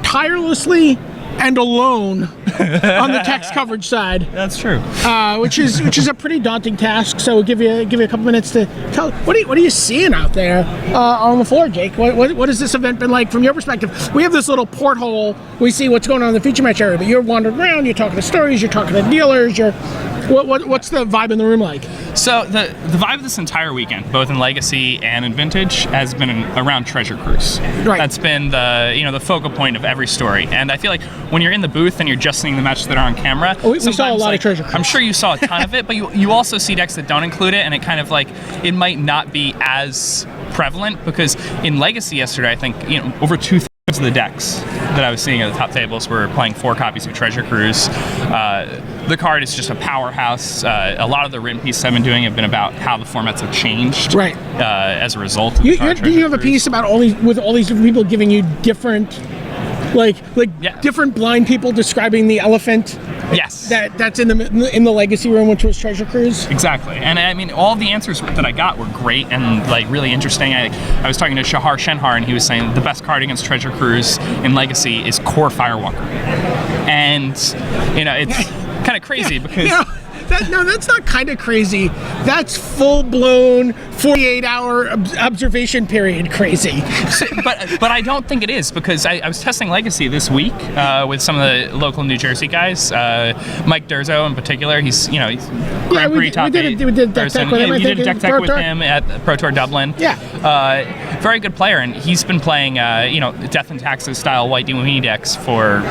tirelessly and alone on the text coverage side. That's true. Which is a pretty daunting task. So we'll give you a couple minutes to tell. What are you seeing out there on the floor, Jake? What has this event been like from your perspective? We have this little porthole. We see what's going on in the feature match area, but you're wandering around. You're talking to stories. You're talking to dealers. What's the vibe in the room like? So the vibe of this entire weekend, both in Legacy and in Vintage, has been around Treasure Cruise. Right. That's been the focal point of every story. And I feel like when you're in the booth and you're just seeing the matches that are on camera, we saw a lot of Treasure Cruise. I'm sure you saw a ton of it, but you also see decks that don't include it, and it kind of it might not be as prevalent because in Legacy yesterday, I think over 2/3 of the decks that I was seeing at the top tables were playing 4 copies of Treasure Cruise. The card is just a powerhouse. A lot of the written pieces I've been doing have been about how the formats have changed, right? As a result. Of Did you have a piece about all these different people giving you different, different blind people describing the elephant? Yes. That's in the Legacy room, which was Treasure Cruise. Exactly, and I mean all the answers that I got were great and really interesting. I was talking to Shahar Shenhar, and he was saying the best card against Treasure Cruise in Legacy is Core Firewalker, and it's kind of crazy because. That's not kind of crazy. That's full-blown 48-hour observation period crazy. but I don't think it is because I was testing Legacy this week with some of the local New Jersey guys. Mike Durzo in particular. He's Grand Prix top 8 person. You did a deck tech with him at Pro Tour Dublin. Yeah. Very good player, and he's been playing Death and Taxes style White Demon decks for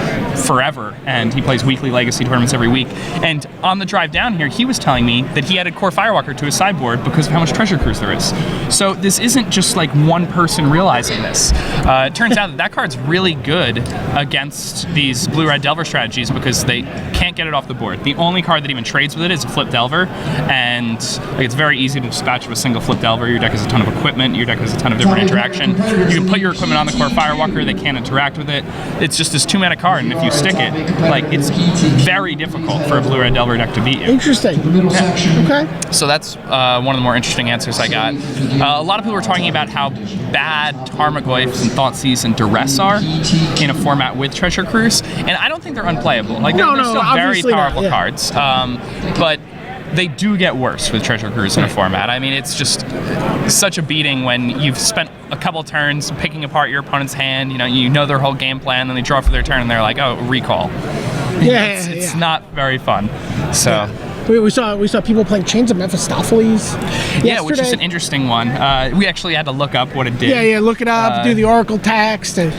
forever, and he plays weekly Legacy tournaments every week. And on the drive down here, he was telling me that he added Core Firewalker to his sideboard because of how much Treasure Cruise there is. So this isn't just one person realizing this. It turns out that card's really good against these blue-red Delver strategies because they can't get it off the board. The only card that even trades with it is a Flip Delver, and it's very easy to dispatch with a single Flip Delver. Your deck has a ton of equipment. Your deck has a ton of different interaction. You can put your equipment on the Core Firewalker. They can't interact with it. It's just this 2-mana card, and if you stick it, it's very difficult for a blue-red Delver deck to beat you. Interesting. Yeah. Okay. So that's one of the more interesting answers I got. A lot of people were talking about how bad Tarmogoyfs and Thoughtseize and Duress are in a format with Treasure Cruise, and I don't think they're unplayable. They're still very powerful cards, but they do get worse with Treasure Cruise in a format. I mean, it's just such a beating when you've spent a couple turns picking apart your opponent's hand. You know their whole game plan, then they draw for their turn, and they're like, "Oh, recall." It's not very fun. So. Yeah. We saw people playing Chains of Mephistopheles yesterday. Which is an interesting one. We actually had to look up what it did. Yeah, look it up, do the Oracle text. And,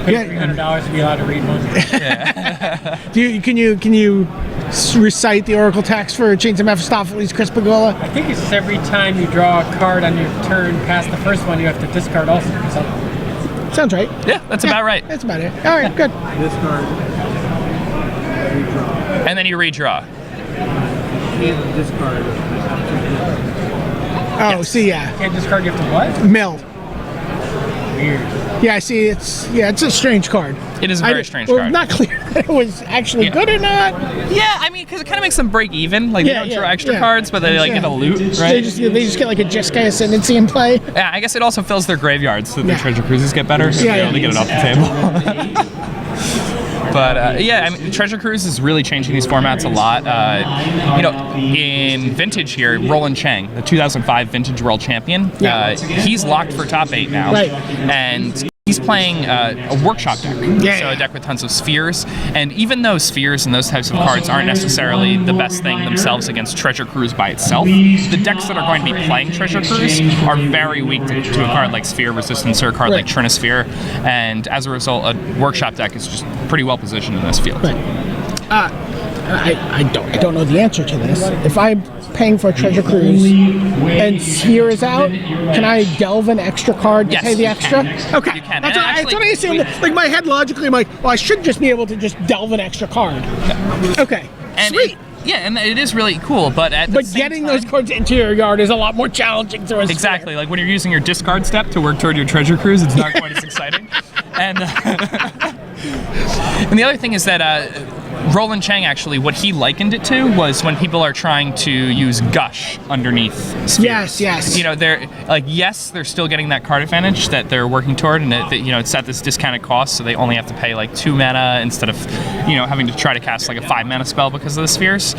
$300 to be allowed to read one. Yeah. Can you recite the Oracle text for Chains of Mephistopheles, Chris Pagola? I think it's every time you draw a card on your turn past the first one, you have to discard also. Sounds right. Yeah, that's about right. That's about it. All right, good. Discard. And then you redraw. can't discard. Oh, see, yeah. Can't discard. You have to what? Mill. Weird. Yeah, I see. It's a strange card. It is a very strange well, card. Not clear that it was actually good or not. Yeah, I mean, because it kind of makes them break even. Like, Yeah, they don't draw yeah, extra yeah. cards, but they, like, get a loot, right? They just get like a Jeskai Ascendancy in play. Yeah, I guess it also fills their graveyards so that their Yeah. treasure cruises get better, so Yeah, they're yeah. able to get it off the table. But yeah, I mean, Treasure Cruise is really changing these formats a lot. In Vintage here, Roland Chang, the 2005 Vintage World Champion, he's locked for top 8 now, Right. and he's playing a workshop deck, so a deck with tons of spheres. And even though spheres and those types of cards aren't necessarily the best thing themselves against Treasure Cruise by itself, the decks that are going to be playing Treasure Cruise are very weak to a card like Sphere Resistance or a card like Trinisphere, and as a result, a workshop deck is just pretty well positioned in this field. I don't know the answer to this. If I'm paying for a Treasure Cruise and Sphere is out, can I delve an extra card to Yes, pay the you extra? can. Okay. You can. That's And what, actually, that's what I assumed. Like my head logically, I'm like, well, I should just be able to just delve an extra card. Okay. And Sweet. and it is really cool, but at the But same getting time, those cards into your yard is a lot more challenging to us. exactly, like when you're using your discard step to work toward your Treasure Cruise, it's not quite as exciting. And and the other thing is that Roland Chang, actually, what he likened it to was when people are trying to use Gush underneath spheres. Yes. You know, they're like, yes, they're still getting that card advantage that they're working toward, and it's at this discounted cost, so they only have to pay like 2 mana instead of, having to try to cast like a 5 mana spell because of the spheres.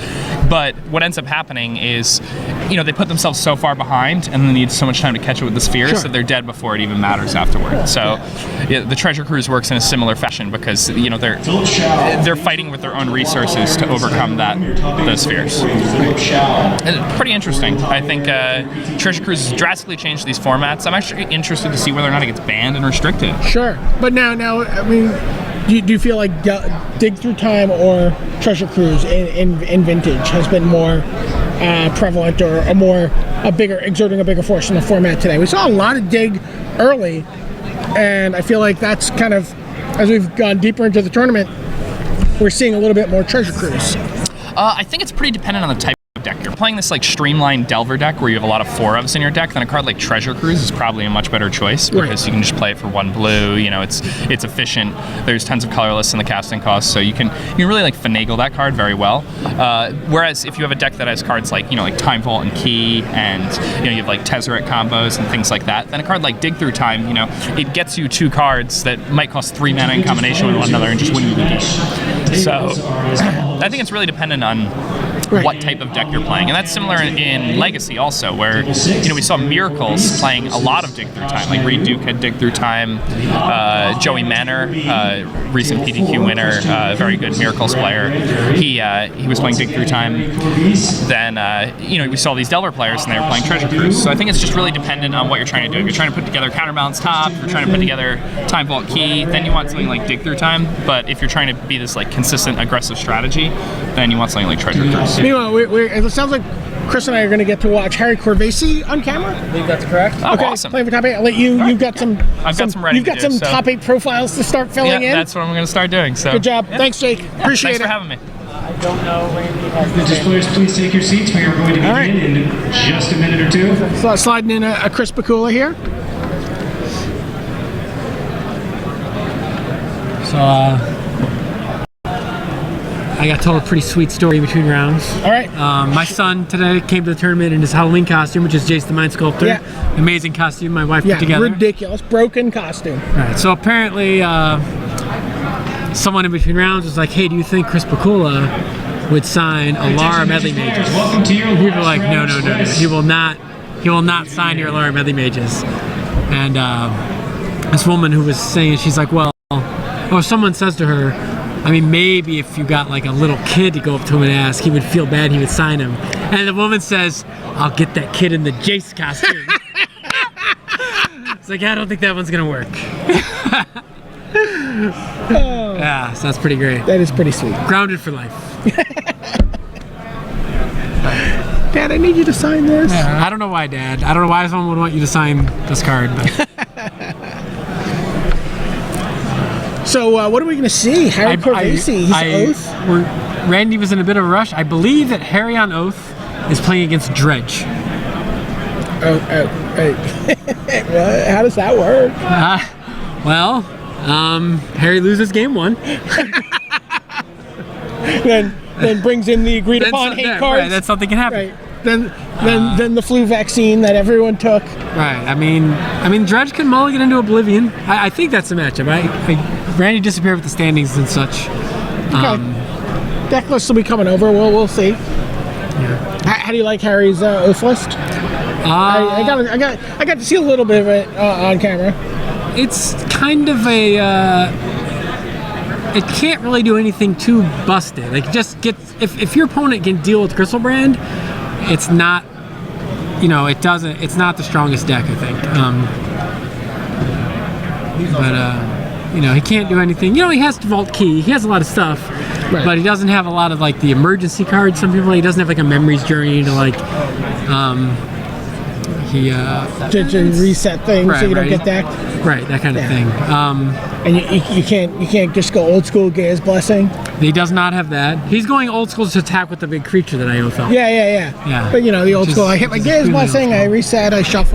But what ends up happening is, they put themselves so far behind and then need so much time to catch it with the spheres that they're dead before it even matters afterward. So the Treasure Cruise works in a similar fashion because, they're fighting with their own resources to overcome those spheres. And it's pretty interesting. I think Treasure Cruise has drastically changed these formats. I'm actually interested to see whether or not it gets banned and restricted. Sure. But now, I mean, do you feel like Dig Through Time or Treasure Cruise in Vintage has been more prevalent or exerting a bigger force in the format today? We saw a lot of Dig early, and I feel like that's kind of, as we've gone deeper into the tournament, we're seeing a little bit more Treasure Cruise. I think it's pretty dependent on the type of deck. You're playing this like streamlined Delver deck where you have a lot of 4-ofs in your deck, then a card like Treasure Cruise is probably a much better choice because you can just play it for 1 blue. It's efficient. There's tons of colorless in the casting cost, so you can really like finagle that card very well. Whereas if you have a deck that has cards like like Time Vault and Key, and you have like Tezzeret combos and things like that, then a card like Dig Through Time, it gets you 2 cards that might cost 3 mana in combination with one another and just win you the game. So I think it's really dependent on what type of deck you're playing, and that's similar in Legacy also, where we saw Miracles playing a lot of Dig Through Time. Like Reed Duke had Dig Through Time, Joey Manor, recent PTQ winner, very good Miracles player. He was playing Dig Through Time. Then we saw these Delver players and they were playing Treasure Cruise. So I think it's just really dependent on what you're trying to do. If you're trying to put together Counterbalance Top, if you're trying to put together Time Vault Key, then you want something like Dig Through Time. But if you're trying to be this like consistent aggressive strategy, then you want something like Treasure Cruise. Meanwhile, it sounds like Chris and I are going to get to watch Harry Corvese on camera. I think that's correct. Oh, Okay, awesome. playing for top 8. I'll let you. You've got some. I've got some ready You've to got do, some so- top 8 profiles to start filling in. That's what I'm going to start doing. So Good job. Yeah. Thanks, Jake. Appreciate Thanks it. for having me. I don't know. Randy has Vintage players, please take your seats. We are going to right. begin in just a minute or two. So sliding in a Chris Bakula here. So, I got told a pretty sweet story between rounds. All right. My son today came to the tournament in his Halloween costume, which is Jace the Mind Sculptor. Yeah. Amazing costume my wife Yeah, put together. ridiculous. Broken costume. All right, so apparently someone in between rounds was like, hey, do you think Chris Bakula would sign Alara Medley Mages? Welcome to your And people were like, no. He will not sign your Alara Medley Mages. And this woman who was saying, she's like, well, or someone says to her, I mean, maybe if you got like a little kid to go up to him and ask, he would feel bad, he would sign him. And the woman says, I'll get that kid in the Jace costume. It's like, I don't think that one's gonna work. Yeah, so that's pretty great. That is pretty sweet. Grounded for life. Dad, I need you to sign this. I don't know why, Dad. I don't know why someone would want you to sign this card, but So what are we going to see? Harry Corvese, his oath? We're Randy was in a bit of a rush. I believe that Harry on Oath is playing against Dredge. How does that work? Well, Harry loses game 1. then brings in the agreed upon hate cards. Right, that's something can happen. Right. Then the flu vaccine that everyone took. Right. I mean, Dredge can mulligan into oblivion. I think that's the matchup. Randy disappeared with the standings and such. Okay. Deck list will be coming over. We'll see. Yeah. How do you like Harry's Oath list? I got to see a little bit of it on camera. It's kind of a. It can't really do anything too busted. Like, just get if your opponent can deal with Griselbrand, it's not. It doesn't. It's not the strongest deck, I think. He can't do anything. He has Vault Key. He has a lot of stuff, right. But he doesn't have a lot of like the emergency cards. Some people, he doesn't have like a Memories Journey to like. To reset things so you don't get decked. Right, that kind of thing. And you can't just go old school Gaia's Blessing. He does not have that. He's going old school to attack with the big creature that I owe. Yeah. But the old school. I hit my Gaia's Blessing. I reset. I shuffle.